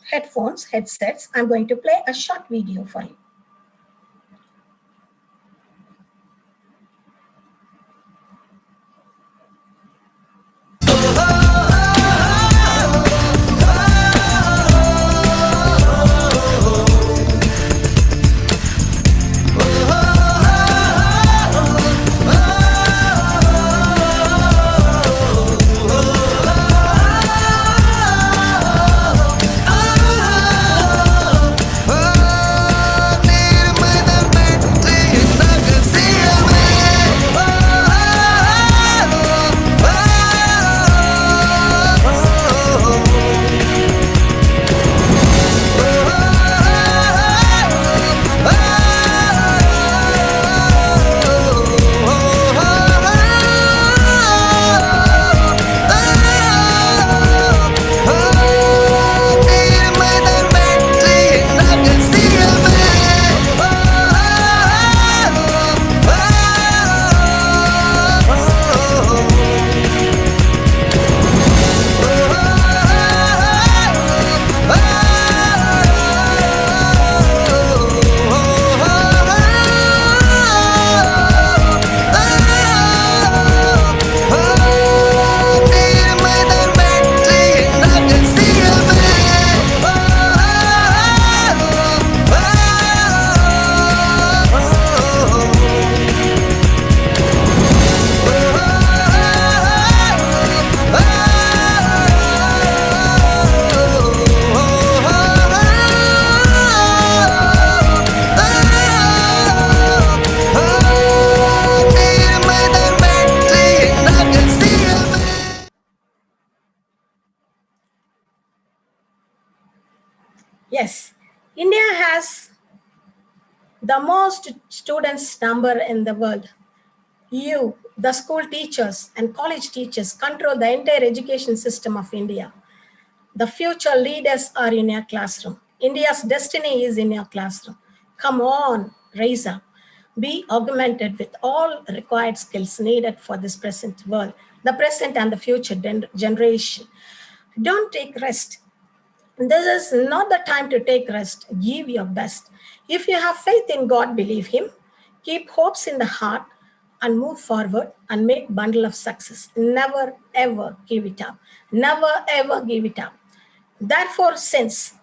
headsets. I'm going to play a short video for you. Yes, India has the most students number in the world. You, the school teachers and college teachers, control the entire education system of India. The future leaders are in your classroom. India's destiny is in your classroom. Come on, raise up. Be augmented with all required skills needed for this present world, the present and the future generation. Don't take rest. This is not the time to take rest. Give your best. If you have faith in God, believe Him. Keep hopes in the heart and move forward and make bundle of success. Never ever give it up. Never ever give it up. Therefore, since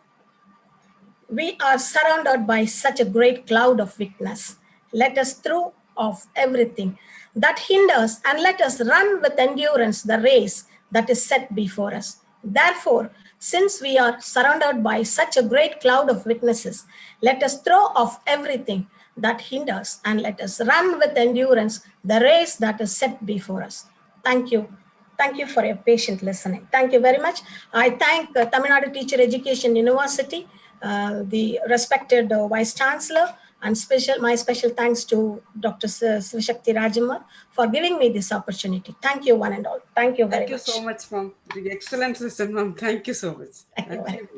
we are surrounded by such a great cloud of weakness, let us throw off everything that hinders and let us run with endurance the race that is set before us. Therefore, since we are surrounded by such a great cloud of witnesses, let us throw off everything that hinders and let us run with endurance the race that is set before us. Thank you. Thank you for your patient listening. Thank you very much. I thank Tamil Nadu Teacher Education University, the respected Vice Chancellor, and my special thanks to Dr. Srishakti Rajamma for giving me this opportunity. Thank you, one and all. Thank you very much. Thank you so much, ma'am. The excellent lesson, ma'am. Thank you so much. Thank you very much.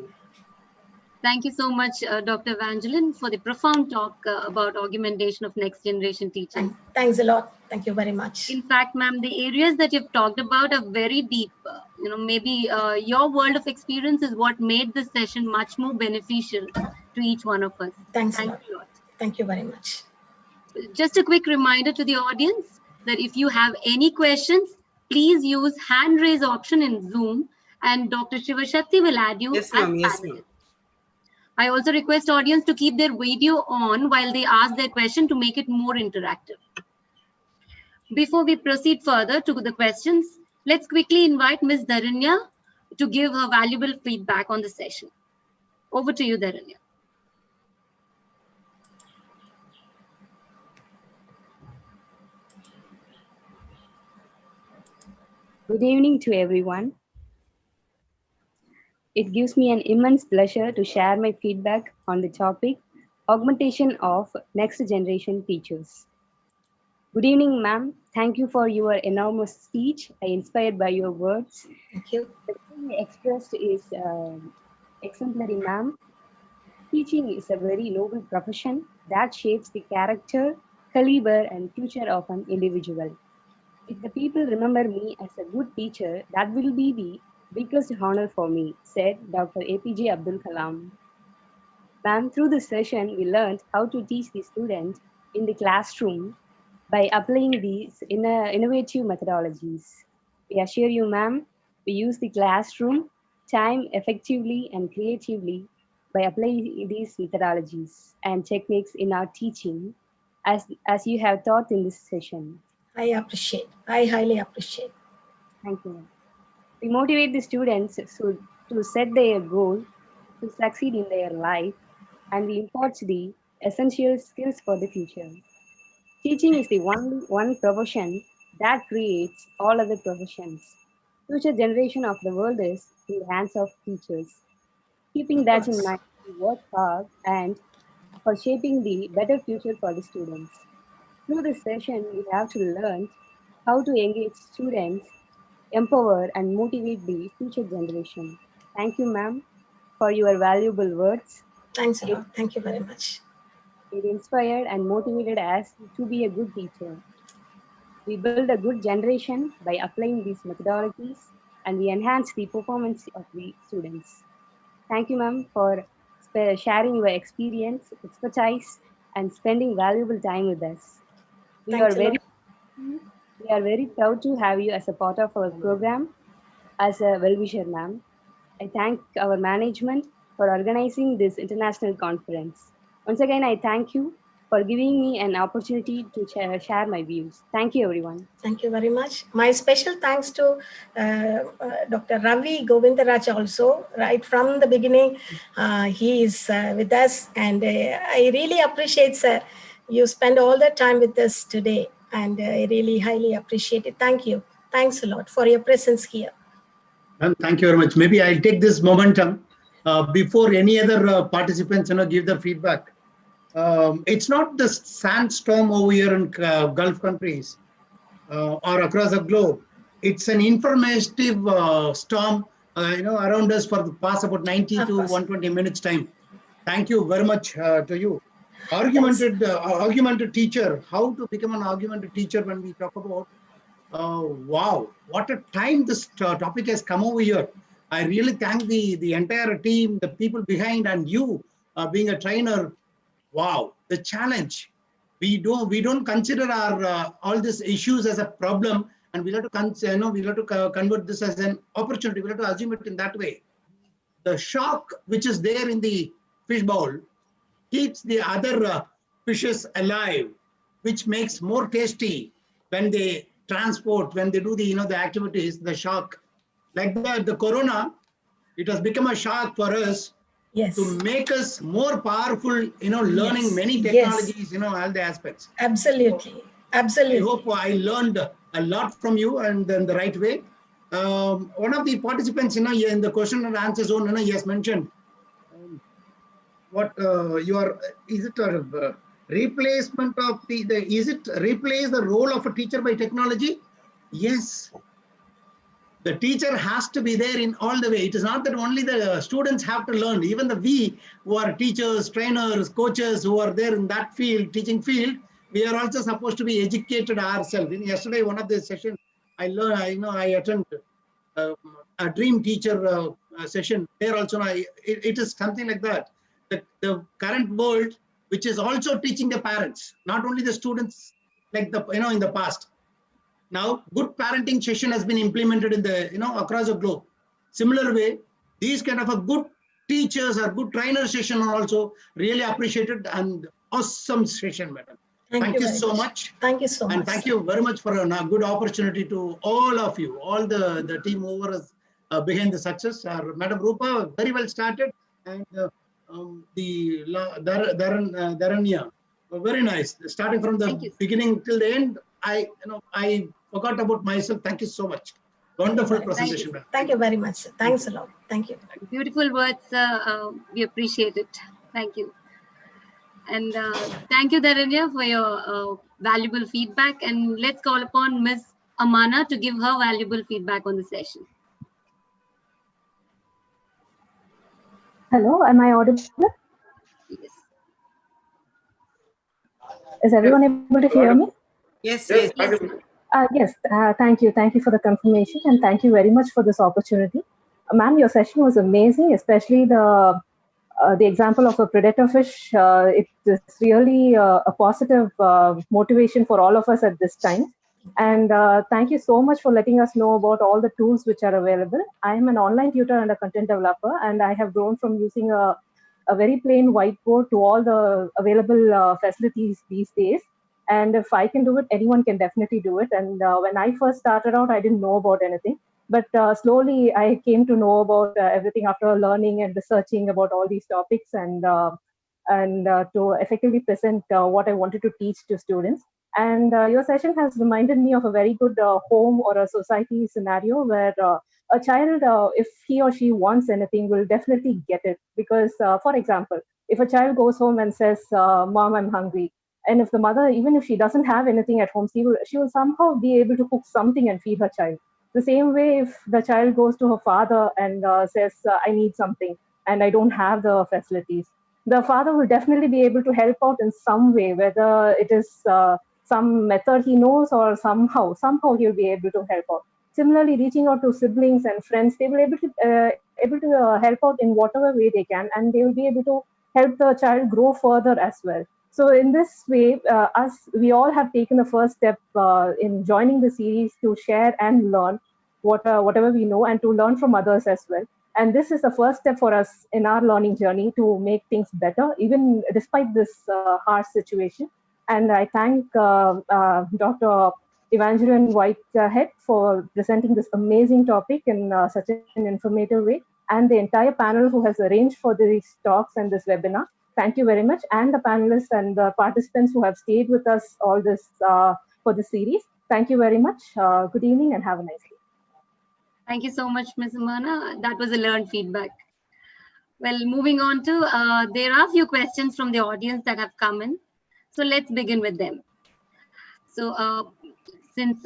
Thank you so much, Dr. Evangeline, for the profound talk about augmentation of next generation teaching. Thanks a lot. Thank you very much. In fact, ma'am, the areas that you've talked about are very deep. Maybe your world of experience is what made this session much more beneficial to each one of us. Thanks Thank a lot. you a lot. Thank you very much. Just a quick reminder to the audience that if you have any questions, please use hand raise option in Zoom and Dr. Shivashakti will add you Yes, as ma'am. Yes, panelist. ma'am. I also request audience to keep their video on while they ask their question to make it more interactive. Before we proceed further to the questions, let's quickly invite Ms. Dharanya to give her valuable feedback on the session. Over to you, Dharanya. Good evening to everyone. It gives me an immense pleasure to share my feedback on the topic, augmentation of next generation teachers. Good evening, ma'am. Thank you for your enormous speech. I inspired by your words. Thank you. The thing expressed is exemplary, ma'am. Teaching is a very noble profession that shapes the character, caliber, and future of an individual. If the people remember me as a good teacher, that will be the biggest honor for me, said Dr. APJ Abdul Kalam. Ma'am, through this session, we learned how to teach the students in the classroom by applying these innovative methodologies. We assure you, ma'am, we use the classroom time effectively and creatively by applying these methodologies and techniques in our teaching, as you have taught in this session. I appreciate. I highly appreciate. Thank you. We motivate the students to set their goal to succeed in their life, and we impart the essential skills for the future. Teaching is the one profession that creates all other professions. Future generation of the world is in the hands of teachers. Keeping that in mind, we work hard and for shaping the better future for the students. Through this session, we have to learn how to engage students, empower and motivate the future generation. Thank you, ma'am, for your valuable words. Thanks a lot. Thank you very much. It inspired and motivated us to be a good teacher. We build a good generation by applying these methodologies, and we enhance the performance of the students. Thank you, ma'am, for sharing your experience, expertise, and spending valuable time with us. We are very proud to have you as a part of our program as a well-wisher, ma'am. I thank our management for organizing this international conference. Once again, I thank you for giving me an opportunity to share my views. Thank you, everyone. Thank you very much. My special thanks to Dr. Ravi Govindaraj also. Right from the beginning, he is with us, and I really appreciate, sir, you spend all the time with us today, and I really highly appreciate it. Thank you. Thanks a lot for your presence here. Thank you very much. Maybe I'll take this momentum before any other participants, give their feedback. It's not the sandstorm over here in Gulf countries or across the globe. It's an informative storm, around us for the past about 90 to 120 minutes time. Thank you very much to you. Augmented teacher, how to become an augmented teacher when we talk about, wow, what a time this topic has come over here. I really thank the entire team, the people behind, and you being a trainer. Wow, the challenge. We don't consider our all these issues as a problem, and we have to convert this as an opportunity. We have to assume it in that way. The shark which is there in the fish bowl keeps the other fishes alive, which makes more tasty when they transport, when they do the activities. The shark, like the corona, it has become a shark for us. Yes. To make us more powerful, learning many technologies, all the aspects. Absolutely. So, absolutely. I hope I learned a lot from you and in the right way. One of the participants, in the question and answer zone, he has mentioned what is it a replacement of is it replace the role of a teacher by technology? Yes. The teacher has to be there in all the way. It is not that only the students have to learn. Even we who are teachers, trainers, coaches who are there in that field, teaching field, we are also supposed to be educated ourselves. Yesterday, one of the sessions, I attended a dream teacher session. There also, it is something like that. The current world, which is also teaching the parents, not only the students, like in the past. Now, good parenting session has been implemented in the across the globe. Similar way, these kind of a good teachers or good trainer session are also really appreciated and awesome session, madam. Thank you so much. Thank you so much. And thank you very much for a good opportunity to all of you, all the team over us behind the success. Madam Rupa, very well started, and the Dharanya, very nice. Starting from the beginning till the end, I forgot about myself. Thank you so much. Wonderful presentation. Thank you very much. Thanks a lot. Thank you. Beautiful words. We appreciate it. Thank you. And thank you, Dharanya, for your valuable feedback. And let's call upon Ms. Amana to give her valuable feedback on the session. Hello, am I audible? Yes. Is everyone able to hear me? Yes. Yes. Thank you. Thank you for the confirmation, and thank you very much for this opportunity. Ma'am, your session was amazing, especially the example of a predator fish. It is really a positive motivation for all of us at this time. And thank you so much for letting us know about all the tools which are available. I am an online tutor and a content developer, and I have grown from using a very plain whiteboard to all the available facilities these days. And if I can do it, anyone can definitely do it. And when I first started out, I didn't know about anything. But slowly, I came to know about everything after learning and researching about all these topics, and to effectively present what I wanted to teach to students. And your session has reminded me of a very good home or a society scenario where a child, if he or she wants anything, will definitely get it. Because, for example, if a child goes home and says, "Mom, I'm hungry," and if the mother, even if she doesn't have anything at home, she will somehow be able to cook something and feed her child. The same way, if the child goes to her father and says, "I need something and I don't have the facilities," the father will definitely be able to help out in some way, whether it is some method he knows or somehow he'll be able to help out. Similarly, reaching out to siblings and friends, they will be able to help out in whatever way they can, and they will be able to help the child grow further as well. So in this way, we all have taken the first step in joining the series to share and learn whatever we know, and to learn from others as well. And this is the first step for us in our learning journey to make things better, even despite this harsh situation. And I thank Dr. Evangeline Whitehead for presenting this amazing topic in such an informative way, and the entire panel who has arranged for these talks and this webinar. Thank you very much, and the panelists and the participants who have stayed with us all this for the series. Thank you very much. Good evening and have a nice day. Thank you so much, Ms. Amana. That was a learned feedback. Well, moving on to, there are a few questions from the audience that have come in. So let's begin with them. So since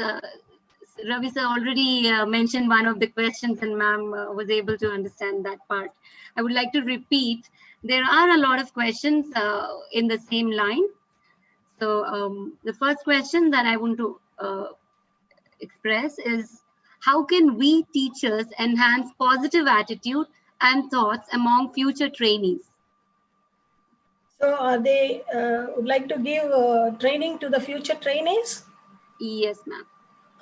Ravi sir already mentioned one of the questions and ma'am was able to understand that part, I would like to repeat. There are a lot of questions in the same line. So the first question that I want to express is, how can we teachers enhance positive attitude and thoughts among future trainees? So they would like to give training to the future trainees? Yes, ma'am.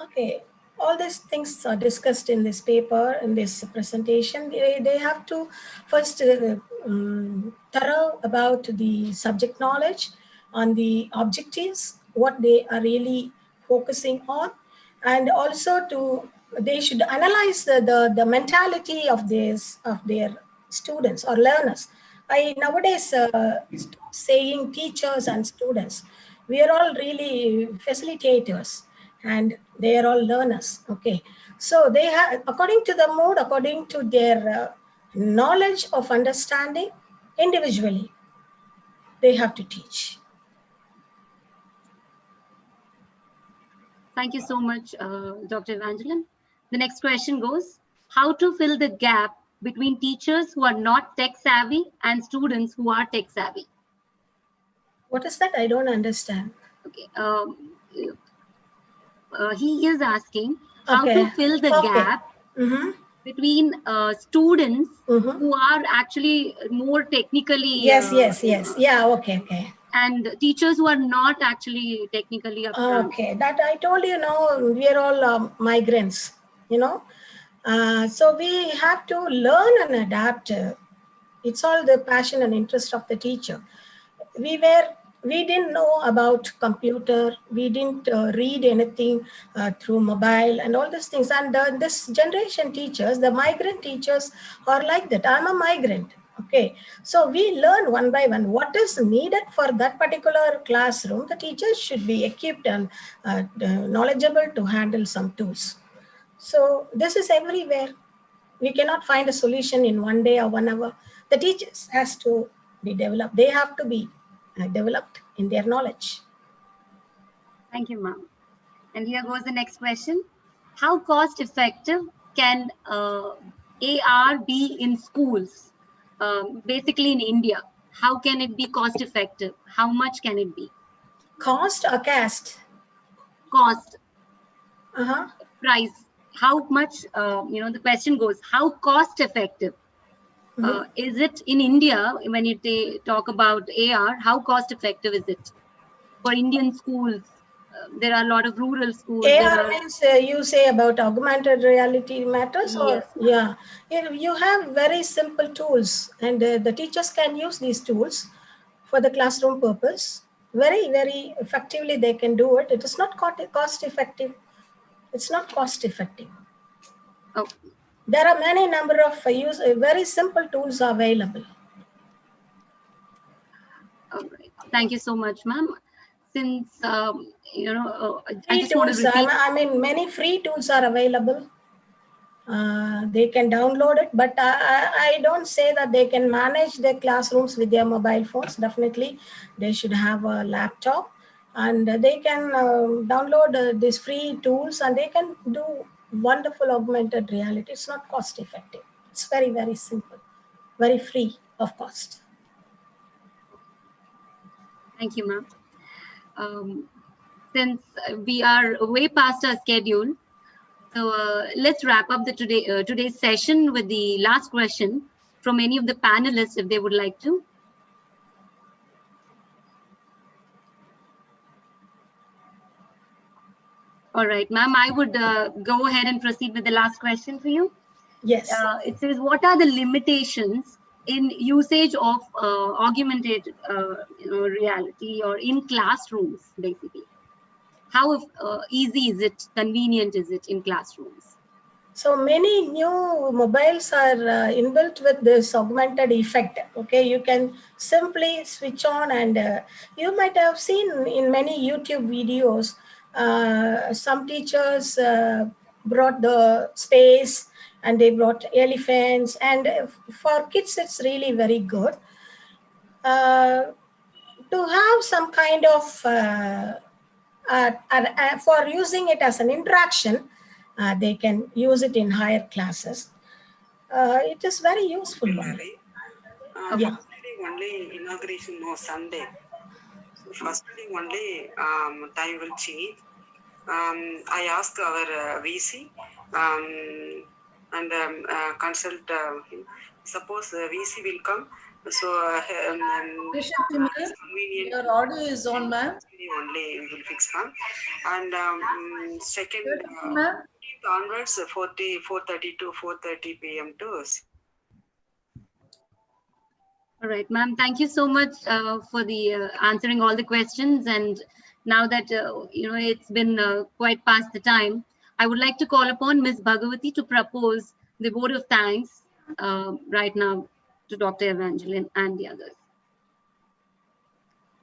Okay. All these things are discussed in this paper, in this presentation. They have to first thorough about the subject knowledge on the objectives, what they are really focusing on, and also they should analyze the mentality of their students or learners. I nowadays stop saying teachers and students. We are all really facilitators and they are all learners. Okay, so they have, according to the mood, according to their knowledge of understanding, individually they have to teach. Thank you so much, Dr. Evangeline. The next question goes, how to fill the gap between teachers who are not tech savvy and students who are tech savvy? What is that? I don't understand. Okay. He is asking how to fill the gap between students who are actually more technically. Yes. Yeah, okay. And teachers who are not actually technically upfront. Okay, that I told you, we are all migrants, so we have to learn and adapt. It's all the passion and interest of the teacher. We didn't know about computer. We didn't read anything through mobile and all these things. And this generation teachers, the migrant teachers are like that. I'm a migrant. Okay, so we learn one by one what is needed for that particular classroom. The teachers should be equipped and knowledgeable to handle some tools. So this is everywhere. We cannot find a solution in 1 day or 1 hour. The teachers has to be developed. They have to be developed in their knowledge. Thank you, ma'am. And here goes the next question. How cost effective can AR be in schools? Basically in India, how can it be cost effective? How much can it be? Cost or caste? Cost. Price. How much, the question goes, how cost effective? Is it in India, when they talk about AR, how cost effective is it? For Indian schools, there are a lot of rural schools. AR means you say about augmented reality matters? Or Yes. Yeah. You have very simple tools and the teachers can use these tools for the classroom purpose. Very, very effectively they can do it. It is not cost effective. It's not cost effective. Oh. There are many number of very simple tools available. All right. Thank you so much, ma'am. Since, I just tools, want to repeat. I mean, many free tools are available. They can download it, but I don't say that they can manage their classrooms with their mobile phones. Definitely, they should have a laptop and they can download these free tools and they can do wonderful augmented reality. It's not cost effective. It's very, very simple, very free of cost. Thank you, ma'am. Since we are way past our schedule, so let's wrap up the today's session with the last question from any of the panelists, if they would like to. All right, ma'am, I would go ahead and proceed with the last question for you. Yes. It says, what are the limitations in usage of augmented reality or in classrooms, basically? How easy is it, convenient is it in classrooms? So many new mobiles are inbuilt with this augmented effect. Okay, you can simply switch on and you might have seen in many YouTube videos, some teachers brought the space and they brought elephants, and for kids it's really very good to have some kind of for using it as an interaction. They can use it in higher classes. It is very useful. Yeah. First day only inauguration was Sunday. So first day only time will change. I asked our VC and consult him. Suppose VC will come, so Shakti ma'am, convenient. your audio is on, ma'am. Only we will fix, ma'am. And second, Ma'am, onwards 4:30 to 4:30 p.m. to. All right, ma'am. Thank you so much for the answering all the questions. And now that it's been quite past the time, I would like to call upon Ms. Bhagavati to propose the vote of thanks right now to Dr. Evangeline and the others.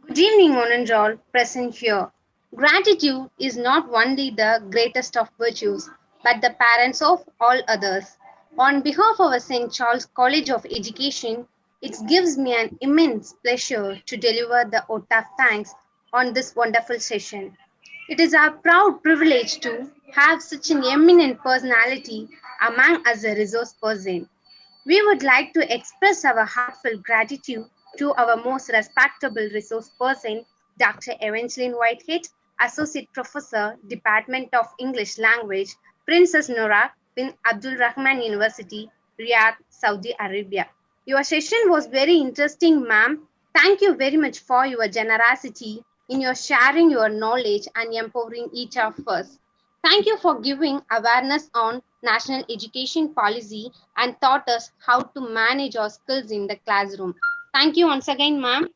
Good evening, one and all present here. Gratitude is not only the greatest of virtues, but the parents of all others. On behalf of our St. Charles College of Education, it gives me an immense pleasure to deliver the vote of thanks on this wonderful session. It is our proud privilege to have such an eminent personality among us a resource person. We would like to express our heartfelt gratitude to our most respectable resource person, Dr. Evangeline Whitehead, Associate Professor, Department of English Language, Princess Noor bin Abdul Rahman University, Riyadh, Saudi Arabia. Your session was very interesting, ma'am. Thank you very much for your generosity in your sharing your knowledge and empowering each of us. Thank you for giving awareness on national education policy and taught us how to manage our skills in the classroom. Thank you once again, ma'am.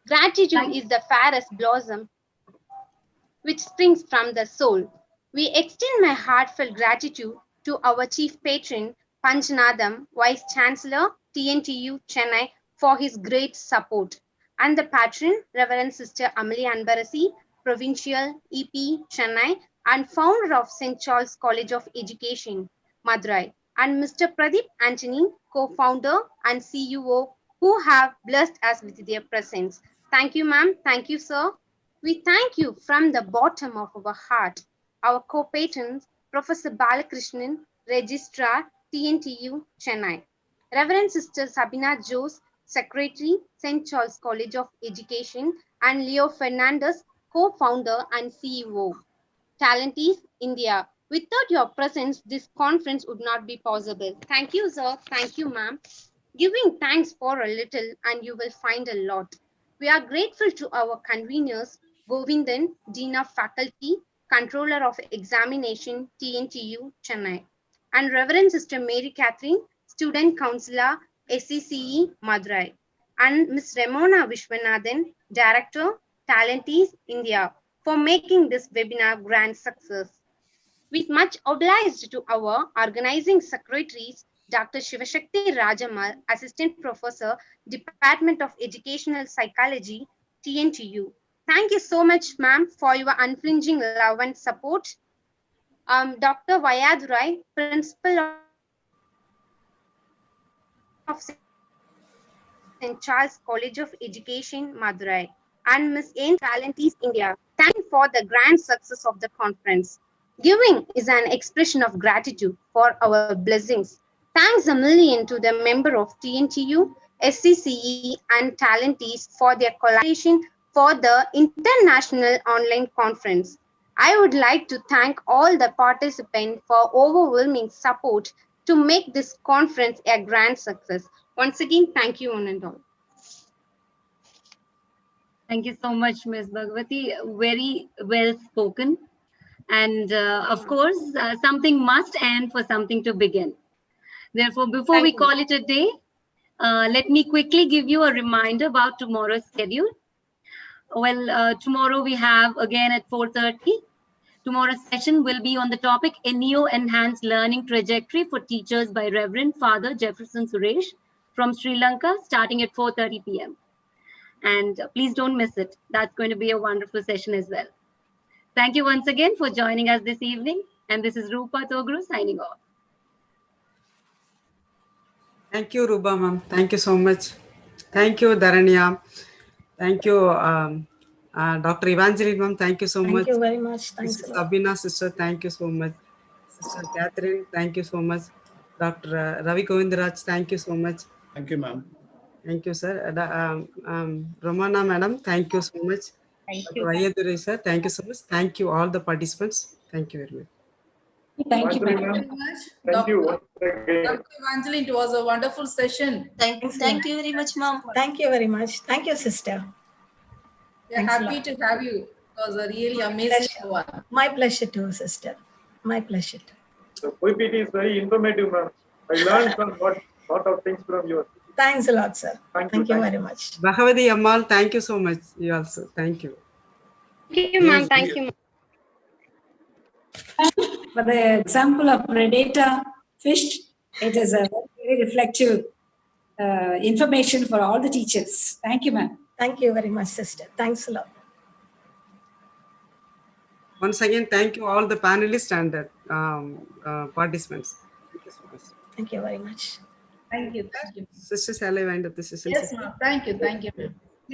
Gratitude is the fairest blossom which springs from the soul. We extend my heartfelt gratitude to our chief patron, Panjanadam, Vice Chancellor, TNTU Chennai, for his great support, and the patron, Reverend Sister Amelie Anbarasi, Provincial EP Chennai, and founder of St. Charles College of Education, Madurai, and Mr. Pradeep Antony, co-founder and CEO, who have blessed us with their presence. Thank you, ma'am. Thank you, sir. We thank you from the bottom of our heart. Our co-patrons, Professor Balakrishnan, Registrar, TNTU, Chennai. Reverend Sister Sabina Jose, Secretary, St. Charles College of Education, and Leo Fernandez, co-founder and CEO. Talentees, India. Without your presence, this conference would not be possible. Thank you, sir. Thank you, ma'am. Giving thanks for a little and you will find a lot. We are grateful to our conveners, Govindan, Dean of Faculty, Controller of Examination, TNTU, Chennai, and Reverend Sister Mary Catherine, Student Counselor, SCCE, Madurai, and Ms. Ramona Vishwanathan, Director, Talentees, India, for making this webinar grand success. We much obliged to our organizing secretaries, Dr. Shivashakti Rajamal, Assistant Professor, Department of Educational Psychology, TNTU. Thank you so much, ma'am, for your unflinching love and support. Dr. Vayadurai, Principal of St. Charles College of Education, Madurai, and Ms. Ain Talentees, India. Thank you for the grand success of the conference. Giving is an expression of gratitude for our blessings. Thanks a million to the member of TNTU, SCCE, and Talentees for their collaboration for the international online conference. I would like to thank all the participants for overwhelming support to make this conference a grand success. Once again, thank you one and all. Thank you so much, Ms. Bhagavati. Very well spoken. And of course, something must end for something to begin. Therefore, before we call it a day, let me quickly give you a reminder about tomorrow's schedule. Well, tomorrow we have again at 4:30. Tomorrow's session will be on the topic NEO Enhanced Learning Trajectory for Teachers by Reverend Father Jefferson Suresh from Sri Lanka, starting at 4:30 p.m. And please don't miss it. That's going to be a wonderful session as well. Thank you once again for joining us this evening. And this is Rupa Togru signing off. Thank you, Ruba ma'am. Thank you so much. Thank you, Dharanya. Thank you, Dr. Evangeline ma'am. Thank you so Thank much. you very much. Thanks Mrs. a lot. Sabina sister, thank you so much. Sister Catherine, thank you so much. Dr. Ravi Govindaraj, thank you so much. Thank you, ma'am. Thank you, sir. Romana madam, thank you so much. Thank Dr. you. Vayaduri sir, thank you so much. Thank you all the participants. Thank you very much. Thank you, Thank you ma'am. very much. Thank you Dr. once again. Evangeline, it was a wonderful session. Thank you very much, ma'am. Thank you very much. Thank you, sister. We are Thanks a happy lot. to have you. It was a really amazing one. My pleasure too, sister. My pleasure too. The PPT is very informative, ma'am. I learned some lot of things from you. Thanks a lot, sir. Thank you Thank very much. Bhagavati Ammal, thank you so much. You also, thank you. Thank you, ma'am. Thank you, ma'am. For the example of predator fish, it is a very reflective information for all the teachers. Thank you, ma'am. Thank you very much, sister. Thanks a lot. Once again, thank you all the panelists and participants. Thank you so much. Thank you very much. Thank you. Thank you. Sister, shall I wind up the session? Yes, ma'am. Thank you. Thank you, ma'am.